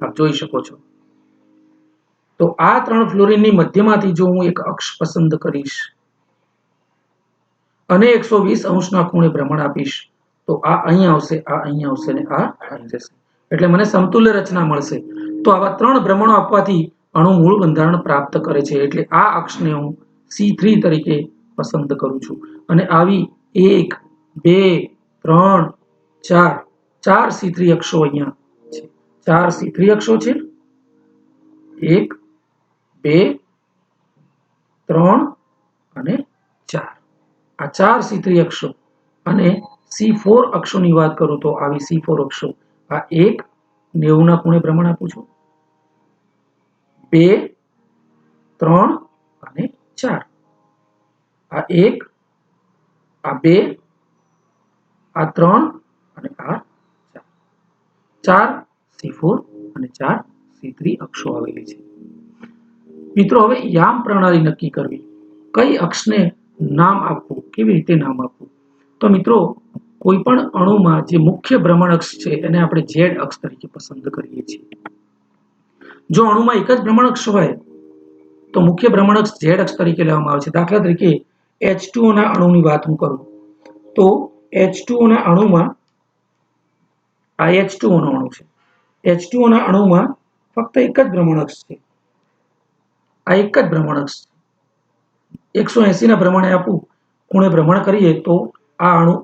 આપ જોઈ શકો છો. તો આ 3 ફ્લોરિનની મધ્યમાંથી જો હું એક અક્ષ પસંદ કરીશ અને 120 અંશના ખૂણે ભ્રમણ આપીશ તો આ અહીં આવશે, આ અહીં આવશે અને આ અહીં જશે. એટલે મને સમતુલ્ય રચના મળશે. તો આવા 3 ભ્રમણો આપવાથી અણુ મૂળ બંધારણ પ્રાપ્ત કરે છે. એટલે આ અક્ષને હું C3 તરીકે પસંદ કરું છું અને આવી 1, 2, 3, 4 C3 અક્ષો અહીંયા છે. 4 C3 અક્ષો છે. 1, 2, 3 અને 4. આ 4 C3 અક્ષો અને C4 અક્ષોની વાત કરું તો આવી C4 અક્ષો આ 1 90 ના ખૂણે ભ્રમણ આપું છું, 2, 3 અને 4. આ 1, આ 2, આ 3 અને આ 4. 4 C4 અને 4 C3 અક્ષો આવેલી છે. મિત્રો હવે યામ પ્રણાલી નક્કી કરવી. કઈ અક્ષને નામ આપવું, કેવી રીતે નામ આપવું? તો મિત્રો કોઈ પણ અણુમાં જે મુખ્ય ભ્રમણ અક્ષ છે એને આપણે Z અક્ષ તરીકે પસંદ કરીએ છીએ. જો અણુમાં એક જ ભ્રમણ અક્ષ હોય તો મુખ્ય ભ્રમણ અક્ષ Z અક્ષ તરીકે લેવામાં આવે છે. દાખલા તરીકે H2O ના અણુની વાત હું કરું તો H2O ના અણુમાં આ H2O નો અણુ છે. H2O ના અણુમાં ફક્ત એક જ ભ્રમણ અક્ષ છે. આ એક જ ભ્રમણ અક્ષ છે. 180 ના ભ્રમણે આપું, ખૂણે ભ્રમણ કરીએ તો આ અણુ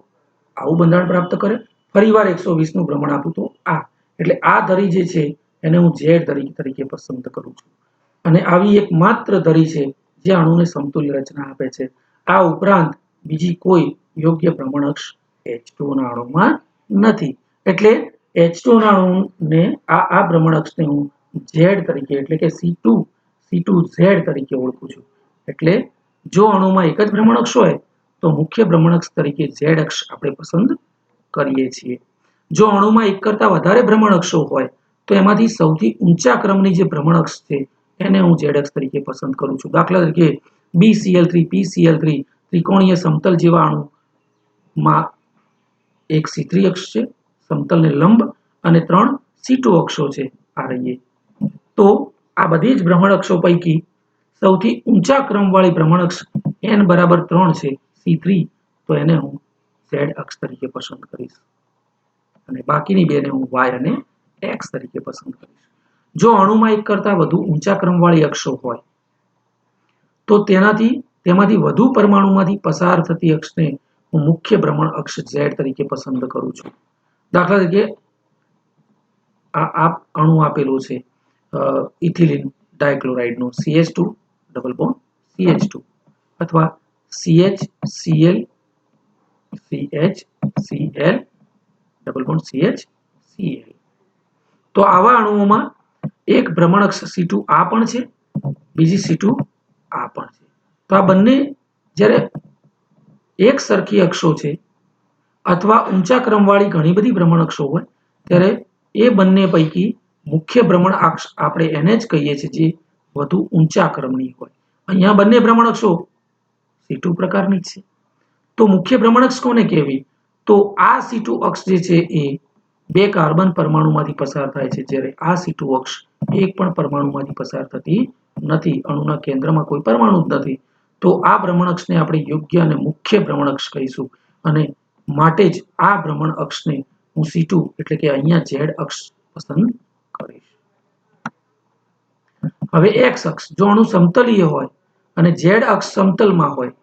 આવું બંધારણ પ્રાપ્ત કરે. ફરીવાર 120 નું ભ્રમણ આપું તો આ. એટલે આ ધરી જે છે એને હું Z ધરી તરીકે પસંદ કરું છું. અને આવી એક માત્ર ધરી છે જે અણુને સમતુલ્ય રચના આપે છે. આ ઉપરાંત બીજી કોઈ યોગ્ય ભ્રમણ અક્ષ H2O ના અણુમાં નથી. એટલે H2O ના અણુને આ ભ્રમણ અક્ષને હું Z તરીકે એટલે કે C2Z તરીકે ઓળખું છું. એટલે જો અણુમાં એક જ ભ્રમણ અક્ષ હોય તો મુખ્ય ભ્રમણ અક્ષ તરીકે Z અક્ષ આપણે પસંદ કરીએ છીએ. જો અણુમાં એક કરતા વધારે ભ્રમણ અક્ષો હોય તો એમાંથી સૌથી ઊંચા ક્રમની જે ભ્રમણ અક્ષ છે એને હું Z અક્ષ તરીકે પસંદ કરું છું. દાખલા તરીકે BCl3, PCl3 ત્રિકોણીય સમતલ જેવા અણુમાં એક C3 અક્ષ છે, સમતલને લંબ, અને 3 C2 અક્ષો છે. આ રહીએ તો આ બધી જ ભ્રમણ અક્ષો પૈકી સૌથી ઊંચા ક્રમવાળી ભ્રમણ અક્ષ n બરાબર 3 છે C3, તો એને હું Z અક્ષ તરીકે પસંદ કરીશ અને બાકીની બેને હું Y અને X તરીકે પસંદ કરીશ. જો અણુમાં એક કરતા વધુ ઊંચા ક્રમવાળી અક્ષો હોય તો તેમાંથી વધુ પરમાણુમાંથી પસાર થતી અક્ષને હું મુખ્ય ભ્રમણ અક્ષ Z તરીકે પસંદ કરું છું. દાખલા તરીકે આ અણુ આપેલો છે ethylene ડાયક્લોરાઇડનો CH2 double bond CH2 અથવા CHCl CHCl double bond CHCl. તો આવા અણુઓમાં એક ભ્રમણ અક્ષ C2 આ પણ છે, બીજી C2 આ પણ છે. તો આ બંને જ્યારે એક સરખી અક્ષો છે અથવા ઊંચા ક્રમવાળી ઘણી બધી ભ્રમણ અક્ષો હોય ત્યારે એ બંને પૈકી મુખ્ય ભ્રમણ અક્ષ આપણે એને જ કહીએ છીએ જે વધુ ઊંચા ક્રમની હોય. અહીંયા બંને ભ્રમણ અક્ષો C2 પ્રકારની છે. તો મુખ્ય ભ્રમણ અક્ષ કોને કહેવી? તો આ C2 અક્ષ જે છે એ 2 કાર્બન પરમાણુમાંથી પસાર થાય છે, જ્યારે આ C2 અક્ષ એક પણ પરમાણુમાંથી પસાર થતી નથી. અણુના કેન્દ્રમાં કોઈ પરમાણુ જ નથી. તો આ ભ્રમણ અક્ષને આપણે યોગ્ય અને મુખ્ય ભ્રમણ અક્ષ કહીશું અને માટે જ આ ભ્રમણ અક્ષને હું C2 એટલે કે અહીંયા Z અક્ષ પસંદ કરીશ. હવે X અક્ષ જો અણુ સમતલીય હોય અને Z અક્ષ સમતલમાં હોય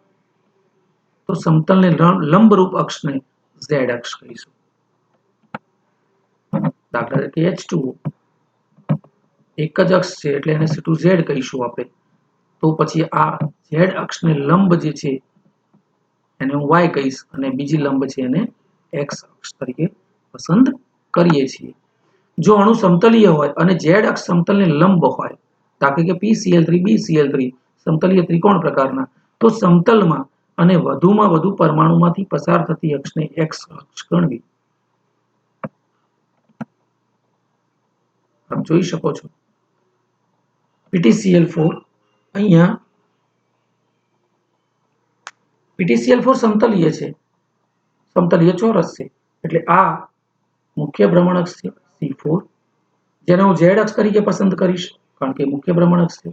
તો સમતલને લંબરૂપ અક્ષને Z અક્ષ કહીશું. દાખલા તરીકે H2O એક જ અક્ષ છે એટલે એને C2 Z કહીશું આપણે. તો પછી આ Z અક્ષને લંબ જે છે એને હું Y કહીશ અને બીજી લંબ છે એને X અક્ષ તરીકે પસંદ કરીએ છીએ. જો અણુ સમતલીય હોય અને Z અક્ષ સમતલને લંબ હોય, દાખલા કે PCl3 BCl3 સમતલીય ત્રિકોણ પ્રકારના, તો સમતલમાં અને વધુમાં વધુ પરમાણુમાંથી પસાર થતી અક્ષને X અક્ષ ગણવી. આપ જોઈ શકો છો PTCl4 અહીંયા PTCl4 સમતલીય છે, સમતલીય ચોરસ છે એટલે આ મુખ્ય ભ્રમણઅક્ષ છે C4, જેને હું Z અક્ષ તરીકે પસંદ કરીશ કારણ કે મુખ્ય ભ્રમણઅક્ષ છે.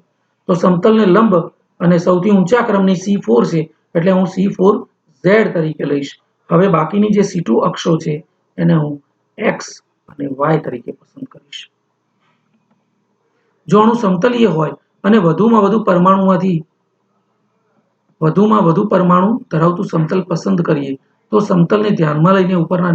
તો સમતલને લંબ અને સૌથી ઊંચા ક્રમની C4 છે એટલે હું C4Z તરીકે લઈશ. હવે બાકીની જે C2 અક્ષો છે એને હું X અને Y તરીકે પસંદ કરીશ. જો અણુ સમતલીય હોય અને વધુમાં વધુ પરમાણુ ધરાવતું સમતલ પસંદ કરીએ તો સમતલને ધ્યાનમાં લઈને ઉપરના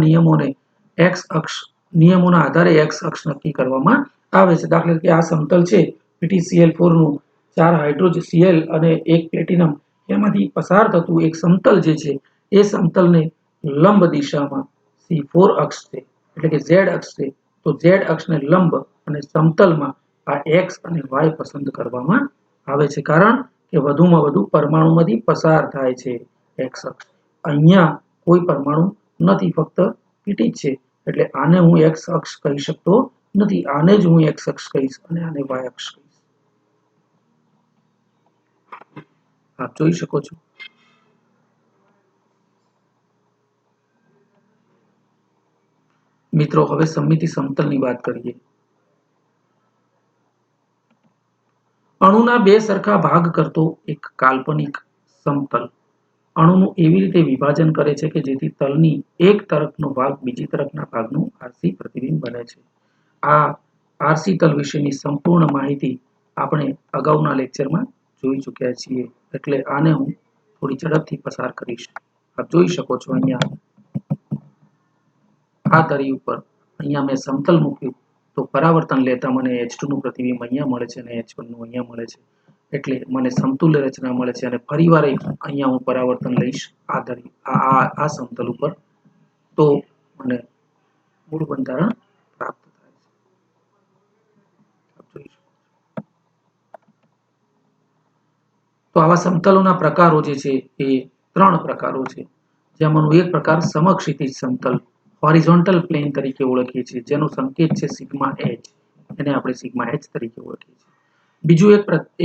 નિયમોના આધારે X અક્ષ નક્કી કરવામાં આવે છે. દાખલા તરીકે આ સમતલ છે PTCl4 નું 4 હાઇડ્રોજન Cl અને 1 પ્લેટિનમ એમાંથી પસાર થતું એક સમતલ જે છે એ સમતલને લંબ દિશામાં C4 અક્ષ છે એટલે કે Z અક્ષ છે. તો Z અક્ષને લંબ અને સમતલમાં આ X અને Y પસંદ કરવામાં આવે છે કારણ કે વધુમાં વધુ પરમાણુમાંથી પસાર થાય છે X અક્ષ. અહીંયા કોઈ પરમાણુ નથી, ફક્ત PT જ છે એટલે આને હું X અક્ષ કહી શકતો નથી. આને જ હું X અક્ષ કહીશ અને આને Y અક્ષ કહીશ. આપ જોઈ શકો છો મિત્રો. હવે સમમિતિ સમતલની વાત કરીએ. અણુના બે સરખા ભાગ કરતો એક કાલ્પનિક સમતલ અણુનું એવી રીતે વિભાજન કરે છે કે જેથી તલની એક તરફનો ભાગ બીજી તરફના ભાગનું આરસી પ્રતિબિંબ બને છે. આ આરસી તલ વિશેની સંપૂર્ણ માહિતી આપણે અગાઉના લેક્ચરમાં જોઈ ચૂક્યા છીએ એટલે આને હું થોડી ઝડપથી પસાર કરીશ. આપ જોઈ શકો છો અહીંયા આ ધરી ઉપર અહીંયા મેં સમતલ મૂક્યું તો પરાવર્તન લેતા મને H2 નું પ્રતિબિંબ અહીંયા મળે છે અને H1 નું અહીંયા મળે છે એટલે મને સમતુલ્ય રચના મળે છે. અને ફરીવાર અહીંયા હું પરાવર્તન લઈશ આ ધરી આ સમતલ ઉપર તો મને મૂળ બંધારણ પ્રાપ્ત થાય છે. તો આવા સમતલોના પ્રકારો જે છે એ 3 પ્રકારો છે, જેમાંનું એક પ્રકાર સમક્ષિતિજ સમતલ હોરિઝોન્ટલ પ્લેન તરીકે ઓળખીએ છીએ, જેનો સંકેત છે સિગ્મા H, એને આપણે સિગ્મા H તરીકે ઓળખીએ છીએ. બીજું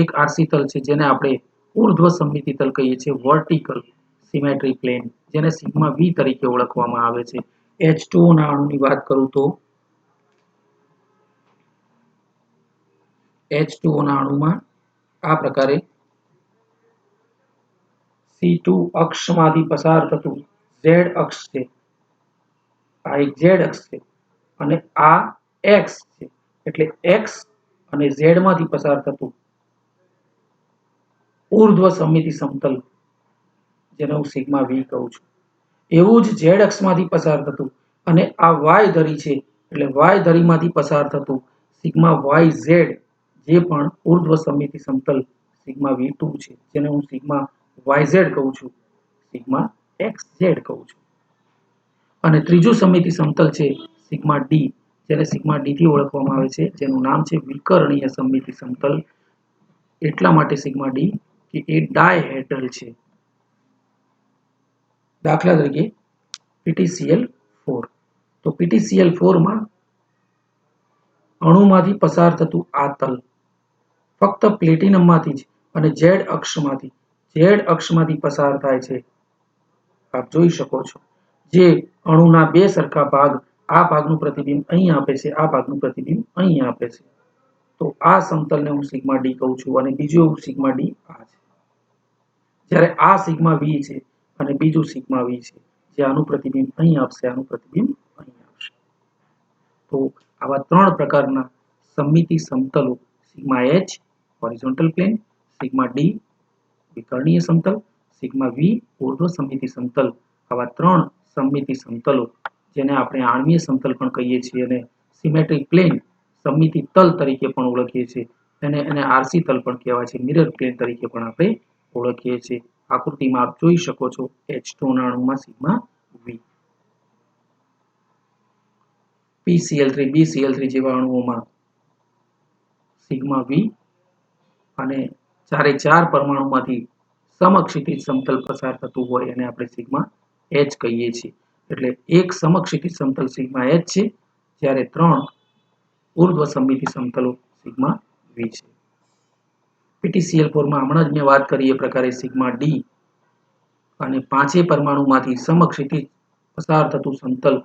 એક આરસી તલ છે જેને આપણે ઉર્ધ્વ સમમિતિ તલ કહીએ છીએ, વર્ટિકલ સિમેટ્રી પ્લેન, જેને સિગ્મા V તરીકે ઓળખવામાં આવે છે. H2O ના અણુની વાત કરું તો H2O ના અણુમાં આ પ્રકારે C2 અક્ષમાંથી પસાર થતું Z અક્ષ છે, આ એક Z અક્ષ છે અને આ X છે એટલે X અને Z માંથી પસાર થતું ઉર્ધ્વ સમમિતિ સમતલ જેને હું સિગ્મા V કહું છું. એવું જ Z અક્ષમાંથી પસાર થતું અને આ Y ધરી છે એટલે Y ધરીમાંથી પસાર થતું સિગ્મા YZ જે પણ ઉર્ધ્વ સમમિતિ સમતલ સિગ્મા V2 છે, જેને હું સિગ્મા YZ કહું છું, સિગ્મા XZ કહું છું. અને ત્રીજું સમમિતિ સમતલ છે સિગ્મા D, જેને સિગ્મા D થી ઓળખવામાં આવે છે, જેનું નામ છે વિકર્ણીય સમમિતિ સમતલ. એટલા માટે સિગ્મા D કે એ ડાયહેડ્રલ છે. દાખલા તરીકે PTCl4, તો PTCl4 માં અણુમાંથી પસાર થતું આ તલ ફક્ત પ્લેટિનમમાંથી જ અને Z અક્ષમાંથી પસાર થાય છે. આપ જોઈ શકો છો જે અણુના બે સરખા ભાગ, આ ભાગનું પ્રતિબિંબ અહીં આપે છે, આ ભાગનું પ્રતિબિંબ અહીં આપે છે. તો આ સમતલને હું સિગ્મા D કહું છું અને બીજું સિગ્મા D આ છે. જ્યારે આ સિગ્મા V છે અને બીજું સિગ્મા V છે, જે આનું પ્રતિબિંબ અહીં આપશે, આનું પ્રતિબિંબ અહીં આપશે. તો આવા 3 પ્રકારના સમમિતિ સમતલો sigma H horizontal plane, sigma D વિકર્ણીય સમતલ, સિગ્મા V ઉર્ધ્વ સમમિતિ સમતલ, આવા 3 સમમિતિ સમતલો જેને આપણે આણ્વીય સમતલ પણ કહીએ છીએ અને સિમેટ્રિક પ્લેન સમમિતિ તલ તરીકે પણ ઓળખીએ છીએ. એને આરસી તલ પણ કહેવાય છે. મિરર પ્લેન તરીકે પણ આપણે ઓળખીએ છીએ. આકૃતિમાં આપ જોઈ શકો છો H2 ના અણુમાં સિગ્મા V. PCl3 BCl3 જેવા અણુઓમાં સિગ્મા V અને ચારે ચાર પરમાણુમાંથી સમક્ષિતિજ સમતલ પસાર થતું હોય એને આપણે સિગ્મા H કહીએ છીએ. એટલે એક સમક્ષિતિજ સમતલ સિગ્મા H છે, જ્યારે 3 ઉર્ધ્વ સમમિતિ સમતલો સિગ્મા V છે. PTCl4 માં હમણાં જ મેં વાત કરી એ પ્રકારે સિગ્મા D અને પાંચે પરમાણુમાંથી સમક્ષિતિજ પસાર થતું સમતલ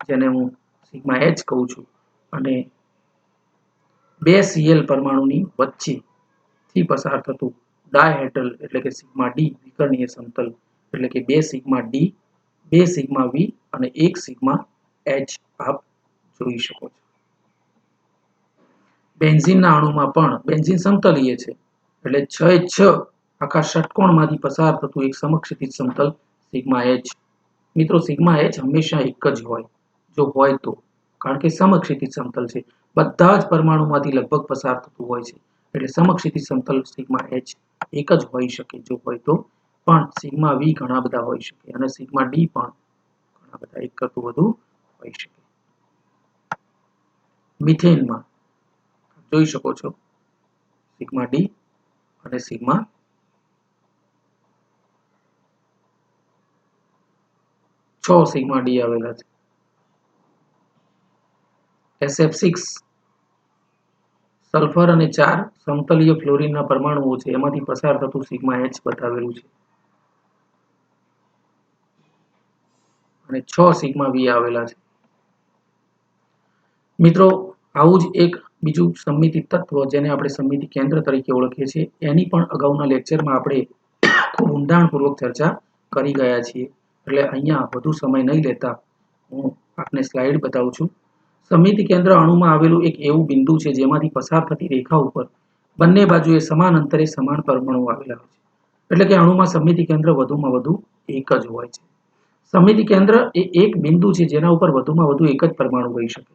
જેને હું સિગ્મા H કહું છું અને 2 Cl પરમાણુની વચ્ચેથી પસાર થતું ડાયહેડ્રલ એટલે કે સિગ્મા D વિકર્ણીય સમતલ એટલે કે 2 સિગ્મા D, 2 સિગ્મા V અને 1 સિગ્મા H આપ જોઈ શકો છો. બેન્ઝીનના અણુમાં પણ બેન્ઝીન સમતલીય છે એટલે 6 આખા ષટકોણમાંથી પસાર થતું એક સમક્ષિતિજ સમતલ સિગ્મા H. મિત્રો સિગ્મા H હંમેશા એક જ હોય, જો હોય તો, કારણ કે સમક્ષિતિજ સમતલ છે. બધા જ પરમાણુમાંથી લગભગ પસાર થતું હોય છે એટલે સમક્ષિતિજ સમતલ સિગ્મા H એક જ હોઈ શકે જો હોય તો, પણ સિગ્મા V ઘણા બધા હોઈ શકે અને સિગ્મા D પણ ઘણા બધા એક કરતું વધુ હોઈ શકે. મિથેનમાં જોઈ શકો છો સિગ્મા D અને સિગ્મા 6 સિગ્મા D આવેલા છે. SF6 સલ્ફર અને 4 સમતલીય ફ્લોરિનના પરમાણુઓ છે એમાંથી પસાર થતું સિગ્મા H બતાવેલું છે અને 6 સિગ્મા V આવેલા છે. મિત્રો આવું જ એક બીજું સમમિતિ તત્વ જેને આપણે સમમિતિ કેન્દ્ર તરીકે ઓળખીએ છીએ એની પણ અગાઉના લેક્ચરમાં આપણે ખૂબ ઊંડાણપૂર્વક ચર્ચા કરી ગયા છીએ. એટલે અહીંયા વધુ સમય નહીં લેતા હું આપને સ્લાઇડ બતાવું છું. સમમિતિ કેન્દ્ર અણુમાં આવેલું એક એવું બિંદુ છે જેમાંથી પસાર થતી રેખા ઉપર બંને બાજુએ સમાન અંતરે સમાન પરમાણુ આવેલા હોય છે. એટલે કે અણુમાં સમમિતિ કેન્દ્ર વધુમાં વધુ એક જ હોય છે. સમમિતિ કેન્દ્ર એ એક બિંદુ છે જેના ઉપર વધુમાં વધુ એક જ પરમાણુ હોઈ શકે.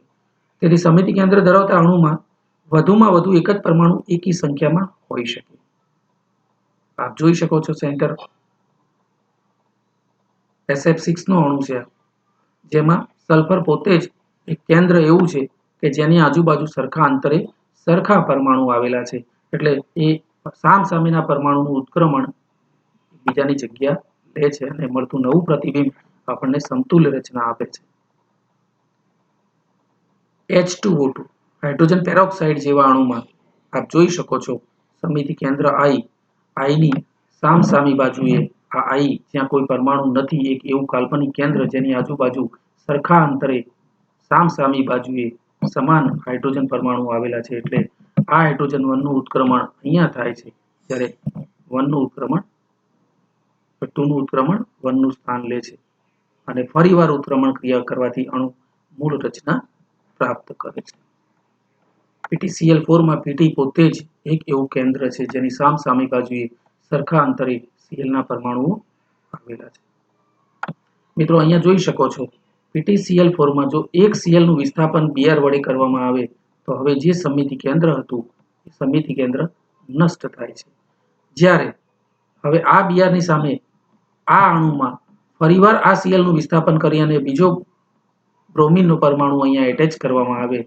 તેથી સમમિતિ કેન્દ્ર ધરાવતા અણુમાં વધુમાં વધુ એક જ પરમાણુ એકી સંખ્યામાં હોઈ શકે. આપ જોઈ શકો છો સેન્ટર SF6 નો અણુ છે જેમાં સલ્ફર પોતે જ એક કેન્દ્ર એવું છે કે જેની આજુબાજુ સરખા અંતરે સરખા પરમાણુ આવેલા છે. એટલે એ સામસામેના પરમાણુનું ઉત્ક્રમણ બીજાની જગ્યા લે છે અને મળતું નવું પ્રતિબિંબ આપણને સમતુલ્ય રચના આપે છે. H2O2 હાઇડ્રોજન પેરોક્સાઇડ જેવા અણુમાં આપ જોઈ શકો છો સમમિતિ કેન્દ્ર I ની સામસામી બાજુએ આ I જ્યાં કોઈ પરમાણુ નથી એક એવું કાલ્પનિક કેન્દ્ર જેની આજુબાજુ સરખા અંતરે સામસામી બાજુએ સમાન હાઇડ્રોજન પરમાણુ આવેલા છે. એટલે આ હાઇડ્રોજન 1 નું ઉત્ક્રમણ અહીંયા થાય છે જ્યારે 1 નું ઉત્ક્રમણ 2 નું ઉત્ક્રમણ 1 નું સ્થાન લે છે અને ફરીવાર ઉત્ક્રમણ ક્રિયા કરવાથી અણુ મૂળ રચના પ્રાપ્ત કરે છે. PTCl4 માં PT પોતે જ એક એવું કેન્દ્ર છે જેની સામસામી બાજુએ સરખા અંતરે Cl ના પરમાણુઓ આવેલા છે. મિત્રો અહીંયા જોઈ શકો છો PTCl4 માં જો એક Cl નું વિસ્થાપન Br વડે કરવામાં આવે તો હવે જે સમમિતિ કેન્દ્ર હતું એ સમમિતિ કેન્દ્ર નષ્ટ થાય છે. જ્યારે હવે આ Br ની સામે આ અણુમાં ફરીવાર આ Cl નું વિસ્થાપન કરી અને બીજો બ્રોમિનનો પરમાણુ અહીંયા એટેચ કરવામાં આવે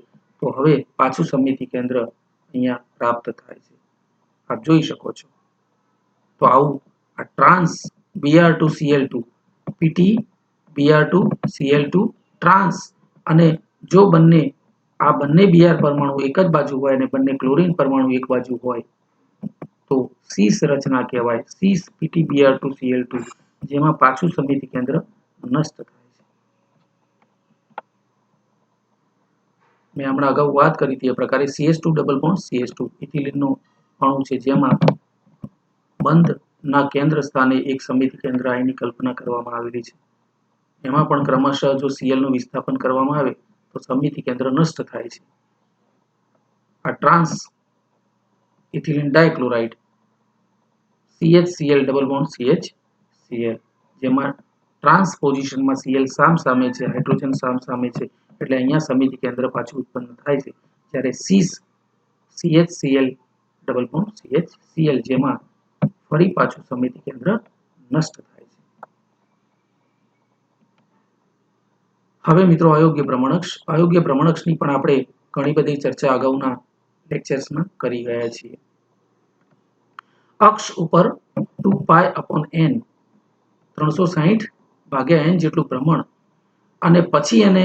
તો હવે પાછું સમમિતિ કેન્દ્ર અહીંયા પ્રાપ્ત થાય છે. આપ જોઈ શકો છો. તો આવું આ trans Br2Cl2 PT Br2Cl2 trans અને જો આ બંને Br પરમાણુ એક જ બાજુ હોય અને બંને ક્લોરીન પરમાણુ એક બાજુ હોય તો સીસ રચના કહેવાય. સીસ PT Br2Cl2 જેમાં પાછું સમમિતિ કેન્દ્ર નષ્ટ થાય છે. મેં હમણાં અગાઉ વાત કરી હતી એ પ્રકારે CH2 ડબલ બોન્ડ CH2 ઇથિલિનનો અણુ છે જેમાં બંધના કેન્દ્ર સ્થાને એક સમમિતિ કેન્દ્ર આની કલ્પના કરવામાં આવેલી છે. એમાં પણ ક્રમશઃ જો Cl નું વિસ્થાપન કરવામાં આવે તો સમમિતિ કેન્દ્ર નષ્ટ થાય છે. આ trans ethylene dichloride CHCl double bond CHCl જેમાં ટ્રાન્સ પોઝિશનમાં Cl સામસામે છે, હાઇડ્રોજન સામસામે છે એટલે અહીંયા સમમિતિ કેન્દ્ર પાછું ઉત્પન્ન થાય છે. જ્યારે સીસ CHCl ડબલ બોન્ડ CHCl જેમાં ફરી પાછું સમિતિ કેન્દ્ર નષ્ટ થાય છે. હવે મિત્રો અયોગ્ય ભ્રમણક્ષની પણ આપણે ઘણી બધી ચર્ચા અગાઉના લેક્ચર્સમાં કરી ગયા છીએ. અક્ષ ઉપર 2π/n 360/n જેટલું ભ્રમણ અને પછી એને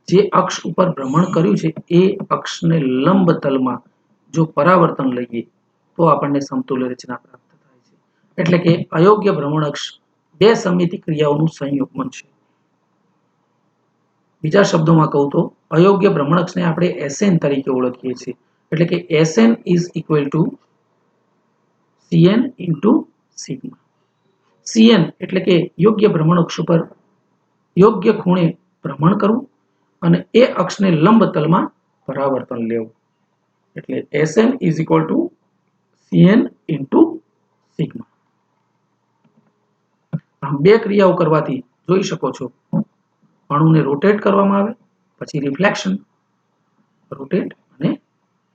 જે અક્ષ ઉપર ભ્રમણ કર્યું છે એ અક્ષને લંબ તલમાં જો પરાવર્તન લઈએ તો આપણને સમતુલ્ય રચના પ્રાપ્ત થાય છે. એટલે કે અયોગ્ય ભ્રમણક્ષ બે સમિતિ ક્રિયાઓનું સંયુગ્મન છે. બીજા શબ્દોમાં કહું તો અયોગ્ય ભ્રમણક્ષને આપણે SN તરીકે ઓળખીએ છીએ. એટલે કે SN is equal to CN into sigma. CN એટલે કે યોગ્ય ભ્રમણક્ષ ઉપર યોગ્ય ખૂણે ભ્રમણ કરવું અને એ અક્ષને લંબ તલમાં પરાવર્તન લેવું. એટલે SN is equal to CN into sigma. આમ બે ક્રિયાઓ કરવાથી જોઈ શકો છો અણુને રોટેટ કરવામાં આવે, પછી રિફ્લેક્શન, રોટેટ અને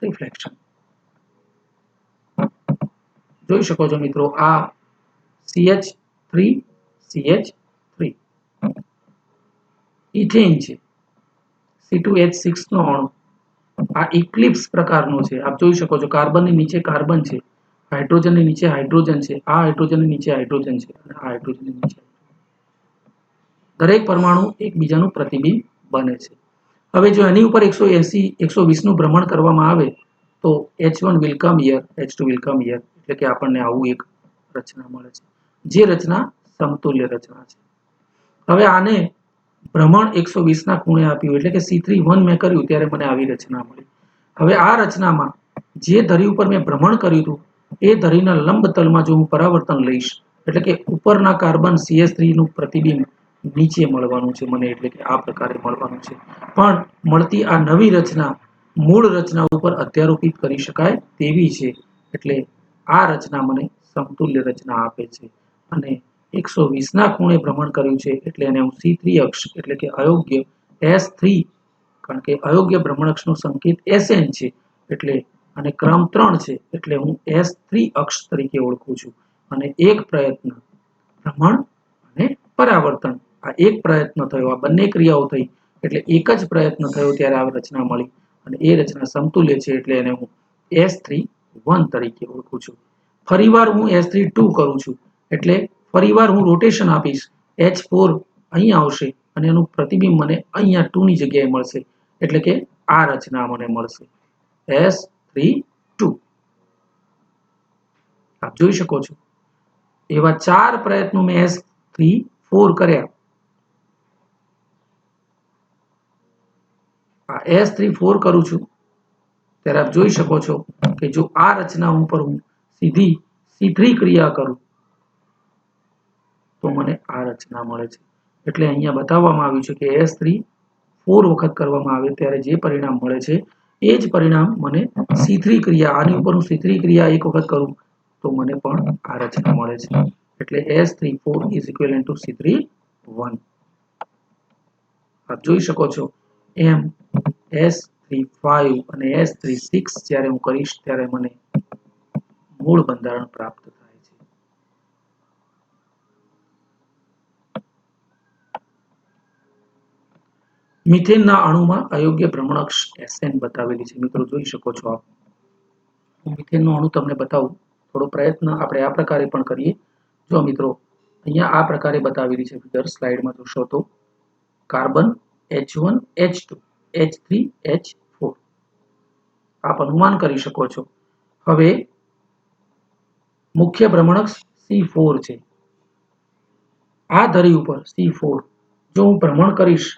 રિફ્લેક્શન. જોઈ શકો છો મિત્રો આ CH3 ઇથેન છે, C2H6 નો અણુ આ ઇક્લિપ્સ પ્રકારનો છે. આપ જોઈ શકો છો કાર્બનની નીચે કાર્બન છે, હાઇડ્રોજનની નીચે હાઇડ્રોજન છે, આ હાઇડ્રોજનની નીચે હાઇડ્રોજન છે અને આ હાઇડ્રોજનની નીચે દરેક પરમાણુ એકબીજાનું પ્રતિબિંબ બને છે. હવે જો એની ઉપર 180-120 નું ભ્રમણ કરવામાં આવે તો H1 will come here, H2 will come here. એટલે કે આપણને આવું એક રચના મળે છે જે રચના સમતુલ્ય રચના છે. હવે આને ભ્રમણ 120 ના ખૂણે આપ્યું એટલે કે C3 મેં કર્યું ત્યારે મને આવી રચના મળી. હવે આ રચનામાં જે ધરી ઉપર મેં ભ્રમણ કર્યું હતું એ ધરીના લંબ તલમાં જો હું પરાવર્તન લઈશ એટલે કે ઉપરના કાર્બન CH3 નું પ્રતિબિંબ નીચે મળવાનું છે મને, એટલે કે આ પ્રકારે મળવાનું છે. પણ મળતી આ નવી રચના મૂળ રચના ઉપર અધ્યારોપિત કરી શકાય તેવી છે. એટલે આ રચના મને સમતુલ્ય રચના આપે છે અને 120 ના ખૂણે ભ્રમણ કર્યું છે એટલે એને હું C3 અક્ષ એટલે કે અયોગ્ય S3, કારણ કે અયોગ્ય ભ્રમણક્ષનો સંકેત SN છે એટલે અને ક્રમ 3 છે એટલે હું S3 અક્ષ તરીકે ઓળખું છું. અને એક પ્રયત્ન ભ્રમણ અને પરાવર્તન આ એક પ્રયત્ન થયો, આ બંને ક્રિયાઓ થઈ એટલે એક જ પ્રયત્ન થયો ત્યારે આ રચના મળી અને એ રચના સમતુલ્ય છે એટલે એને હું S3 તરીકે ઓળખું છું. ફરીવાર હું S3 કરું છું એટલે ફરીવાર હું રોટેશન આપીશ, H4 અહીંયા આવશે અને એનું પ્રતિબિંબ મને અહીંયા 2 ની જગ્યાએ મળશે એટલે કે આ રચના મને મળશે S3 આપ જોઈ શકો છો એવા 4 પ્રયત્નો મેં S3 કર્યા. આ S3 કરું છું ત્યારે આપ જોઈ શકો છો કે જો આ રચના ઉપર હું સીધી C3 ક્રિયા કરું તો મને આ રચના મળે છે. એટલે અહીંયા બતાવવામાં આવ્યું છે કે S3 વખત કરવામાં આવે ત્યારે જે પરિણામ મળે છે એ જ પરિણામ મને C3 ક્રિયા આની ઉપર હું C3 ક્રિયા એક વખત કરું તો મને પણ આ રચના મળે છે. એટલે S3 is equivalent to C3 આપ જોઈ શકો છો એમ S3 અને S3 જ્યારે હું કરીશ ત્યારે મને મૂળ બંધારણ પ્રાપ્ત થાય છે. મિથેનના અણુમાં અયોગ્ય ભ્રમણક્ષ SN બતાવેલી છે. મિત્રો જોઈ શકો છો આપ. હું મિથેનનો અણુ તમને બતાવું, થોડો પ્રયત્ન આપણે આ પ્રકારે પણ કરીએ. જો મિત્રો અહીંયા આ પ્રકારે બતાવેલી છે ફિગર, સ્લાઇડમાં જોશો તો carbon H1 H2 H3 H4 આપ અનુમાન કરી શકો છો. હવે મુખ્ય ભ્રમણક્ષ C4 છે. આ ધરી ઉપર C4 જો હું ભ્રમણ કરીશ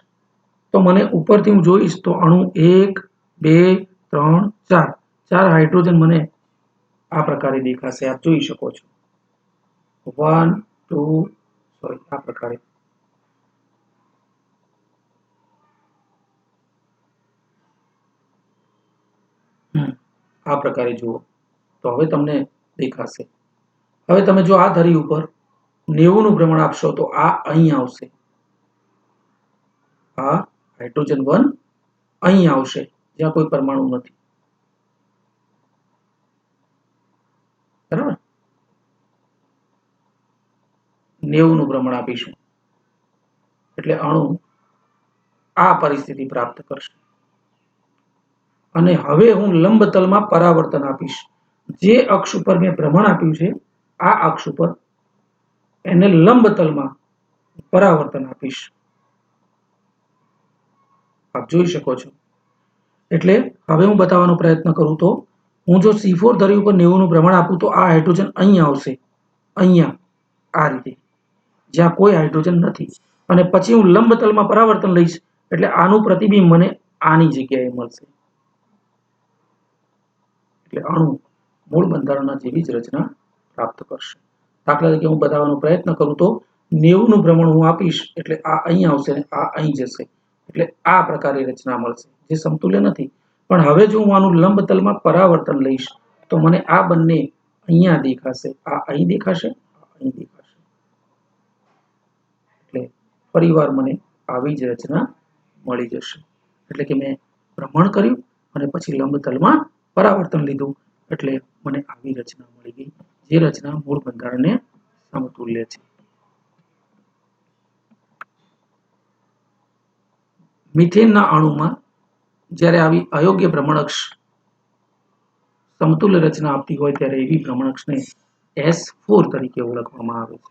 તો મને ઉપરથી હું જોઈશ તો અણુ 1 2 3 4 હાઇડ્રોજન મને આ પ્રકારે દેખાશે. આપ જોઈ શકો છો 1 2 આ પ્રકારે. આ પ્રકારે જુઓ તો હવે તમને દેખાશે. હવે તમે જો આ ધરી ઉપર 90 નું ભ્રમણ આપશો તો આ અહીં આવશે, આ હાઇડ્રોજન 1 અહીં આવશે જ્યાં કોઈ પરમાણુ નથી બરાબર, 90 નું ભ્રમણ આપીશું એટલે અણુ આ પરિસ્થિતિ પ્રાપ્ત કરશે. અને હવે હું લંબતલમાં પરાવર્તન આપીશ. જે અક્ષ ઉપર મેં ભ્રમણ આપ્યું છે આ અક્ષ ઉપર એને લંબતલમાં પરાવર્તન આપીશ. આપ જોઈ શકો છો. એટલે હવે હું બતાવવાનો પ્રયત્ન કરું તો હું જો C4 ધરી ઉપર 90 નું ભ્રમણ આપું તો આ હાઇડ્રોજન અહીંયા આવશે, અહીંયા આ રીતે, જ્યાં કોઈ હાઇડ્રોજન નથી. અને પછી હું લંબતલમાં પરાવર્તન લઈશ એટલે આનું પ્રતિબિંબ મને આની જગ્યાએ મળશે. એટલે અણુ મૂળ બંધારણના જેવી જ રચના પ્રાપ્ત કરશે. દાખલા તરીકે હું બતાવવાનો પ્રયત્ન કરું તો 90 નું ભ્રમણ હું આપીશ એટલે આ અહીં આવશે અને આ અહીં જશે. એટલે આ પ્રકારે રચના મળશે જે સમતુલ્ય નથી. પણ હવે જો હું આનું લંબતલમાં પરાવર્તન લઈશ તો મને આ બંને અહીંયા દેખાશે, આ અહીં દેખાશે, આ અહીં દેખાશે. એટલે ફરીવાર મને આવી જ રચના મળી જશે. એટલે કે મેં ભ્રમણ કર્યું અને પછી લંબતલમાં પરાવર્તન લીધું એટલે મને આવી રચના મળી ગઈ, જે રચના મૂળ બંધારણને સમતુલ્ય છે. મિથેનના અણુમાં જ્યારે આવી અયોગ્ય ભ્રમણકક્ષ સમતુલ્ય રચના આપતી હોય ત્યારે એવી ભ્રમણકક્ષને S4 તરીકે ઓળખવામાં આવે છે.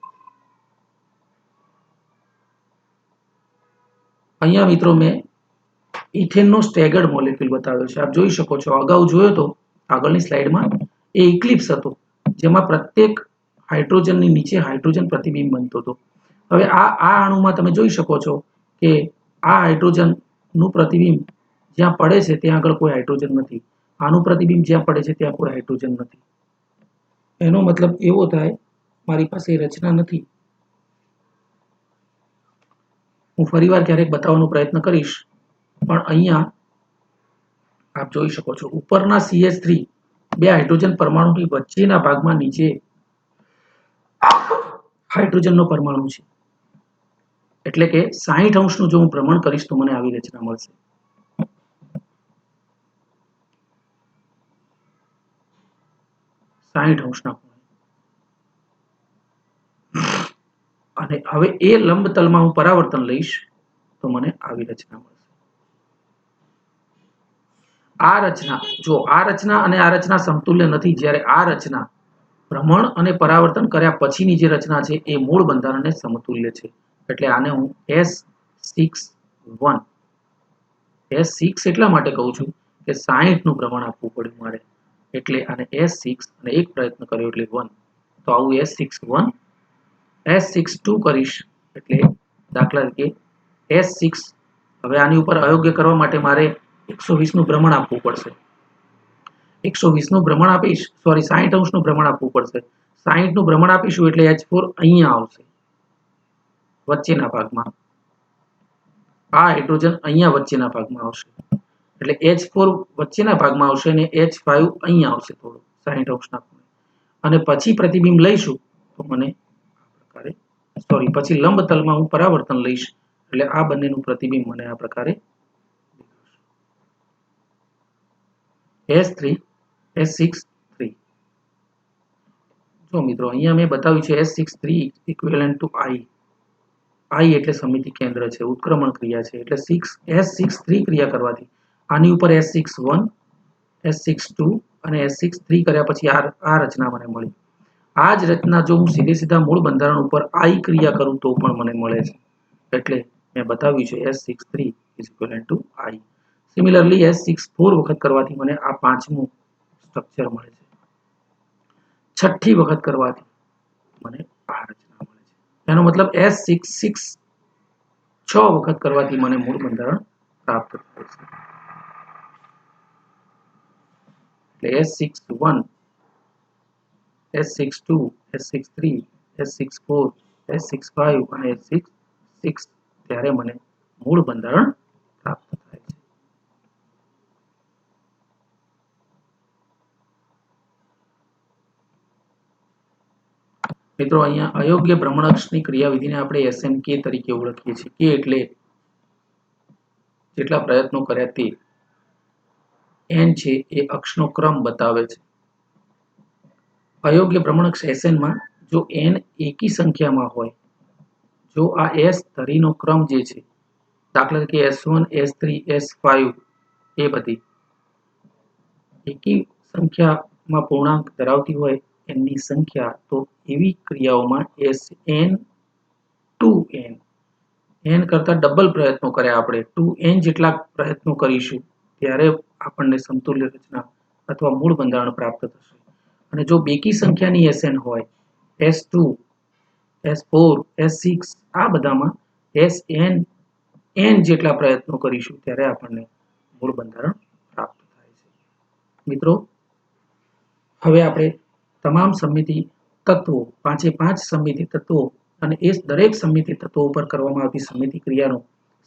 અહીંયા મિત્રો મેં ઇથેનનો સ્ટેગર્ડ મોલેક્યુલ બતાવ્યો છે. આપ જોઈ શકો છો, અગાઉ જોયો તો આગળની સ્લાઇડમાં એ ઇક્લિપ્સ હતો જેમાં પ્રત્યેક હાઇડ્રોજનની નીચે હાઇડ્રોજન પ્રતિબિંબ બનતો હતો. હવે આ અણુમાં તમે જોઈ શકો છો કે આ હાઇડ્રોજનનું પ્રતિબિંબ જ્યાં પડે છે ત્યાં આગળ કોઈ હાઇડ્રોજન નથી. આનું પ્રતિબિંબ જ્યાં પડે છે ત્યાં કોઈ હાઇડ્રોજન નથી. એનો મતલબ એવો થાય મારી પાસે રચના નથી. હું ફરીવાર ક્યારેક બતાવવાનો પ્રયત્ન કરીશ, પણ અહીંયા આપ જોઈ શકો છો ઉપરના CH3 બે હાઇડ્રોજન પરમાણુની વચ્ચેના ભાગમાં નીચે હાઇડ્રોજનનો પરમાણુ છે. એટલે કે 60 અંશનું જો હું ભ્રમણ કરીશ તો મને આવી રચના મળશે. અને હવે એ લંબતલમાં હું પરાવર્તન લઈશ તો મને આવી રચના મળશે. આ રચના જો આ રચના અને આ રચના સમતુલ્ય નથી. જ્યારે આ રચના ભ્રમણ અને પરાવર્તન કર્યા પછીની જે રચના છે એ મૂળ બંધારણને સમતુલ્ય છે. એટલે આને હું S61 S6 એટલા માટે કહું છું કે 60 નું ભ્રમણ આપવું પડ્યું મારે, એટલે આને S6 અને એક પ્રયત્ન કર્યો એટલે 1. તો આવું S61 S62 કરીશ એટલે દાખલા તરીકે S6. હવે આની ઉપર અયોગ્ય કરવા માટે મારે 120 નું ભ્રમણ આપવું પડશે. 120 નું ભ્રમણ આપીશ, સોરી 60 અંશનું ભ્રમણ આપવું પડશે. 60 નું ભ્રમણ આપીશું એટલે H4 અહીંયા આવશે વચ્ચેના ભાગમાં. આ હાઇડ્રોજન અહીંયા વચ્ચેના ભાગમાં આવશે એટલે H4 વચ્ચેના ભાગમાં આવશે અને H5 અહીંયા આવશે થોડું 60 અંશના ખૂણે. અને પછી પ્રતિબિંબ લઈશું તો મને આ પ્રકારે સોરી પછી લંબતલમાં હું પરાવર્તન લઈશ એટલે આ બંનેનું પ્રતિબિંબ મને આ પ્રકારે S3 S63. જો મિત્રો અહીંયા મેં બતાવ્યું છે S63 equivalent two I. I એટલે સમિતિ કેન્દ્ર છે, ઉત્ક્રમણ ક્રિયા છે. એટલે S63 ક્રિયા કરવાથી આની ઉપર S61 S62 અને S63 કર્યા પછી આ રચના મને મળી. આ જ રચના જો હું સીધા મૂળ બંધારણ ઉપર I ક્રિયા કરું તો પણ મને મળે છે. એટલે મેં બતાવ્યું છે S63 is equal to I. Similarly S64 વખત કરવાથી મને આ પાંચમું સ્ટ્રક્ચર મળે છે. છઠ્ઠી વખત કરવાથી મને આ રચના મળે છે. એનો મતલબ S66 6 વખત કરવાથી મને મૂળ બંધારણ પ્રાપ્ત થાય છે. એટલે S61 S62 S63 S64 S65 અને S66 ત્યારે મને મૂળ બંધારણ પ્રાપ્ત થાય છે. મિત્રો અહીંયા અયોગ્ય ભ્રમણકક્ષની ક્રિયાવિધિને આપણે SNK તરીકે ઓળખીએ છીએ. કે એટલે જેટલા પ્રયત્નો કર્યા તે n છે એ અક્ષનો ક્રમ બતાવે છે. અયોગ્ય ભ્રમણક એસએનમાં જો n એકી સંખ્યામાં હોય, જો આ s ધરીનો ક્રમ જે છે, દાખલા તરીકે S1 S3 S5 એ બધી એકી સંખ્યામાં પૂર્ણાંક ધરાવતી હોય n ની સંખ્યા, તો એવી ક્રિયાઓમાં Sn 2n n કરતા ડબલ પ્રયત્નો કર્યા આપણે 2n જેટલા પ્રયત્નો કરીશું ત્યારે આપણને સમતુલ્ય રચના અથવા મૂળ બંધારણ પ્રાપ્ત થશે. અને જો બેકી સંખ્યાની Sn હોય S2 S4 S6 આ બધામાં Sn n જેટલા પ્રયત્નો કરીશું ત્યારે આપણને મૂળ બંધારણ પ્રાપ્ત થાય છે. મિત્રો, હવે આપણે તમામ સમમિતિ તત્વો, 5 સમમિતિ તત્વો અને એ દરેક સમમિતિ તત્વો ઉપર કરવામાં આવતી સમમિતિ ક્રિયાનો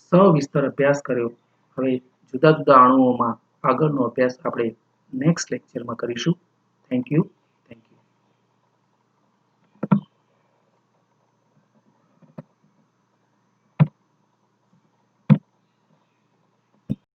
સવિસ્તર અભ્યાસ કર્યો. હવે જુદા જુદા અણુઓમાં આગળનો અભ્યાસ આપણે નેક્સ્ટ લેક્ચરમાં કરીશું. Thank you.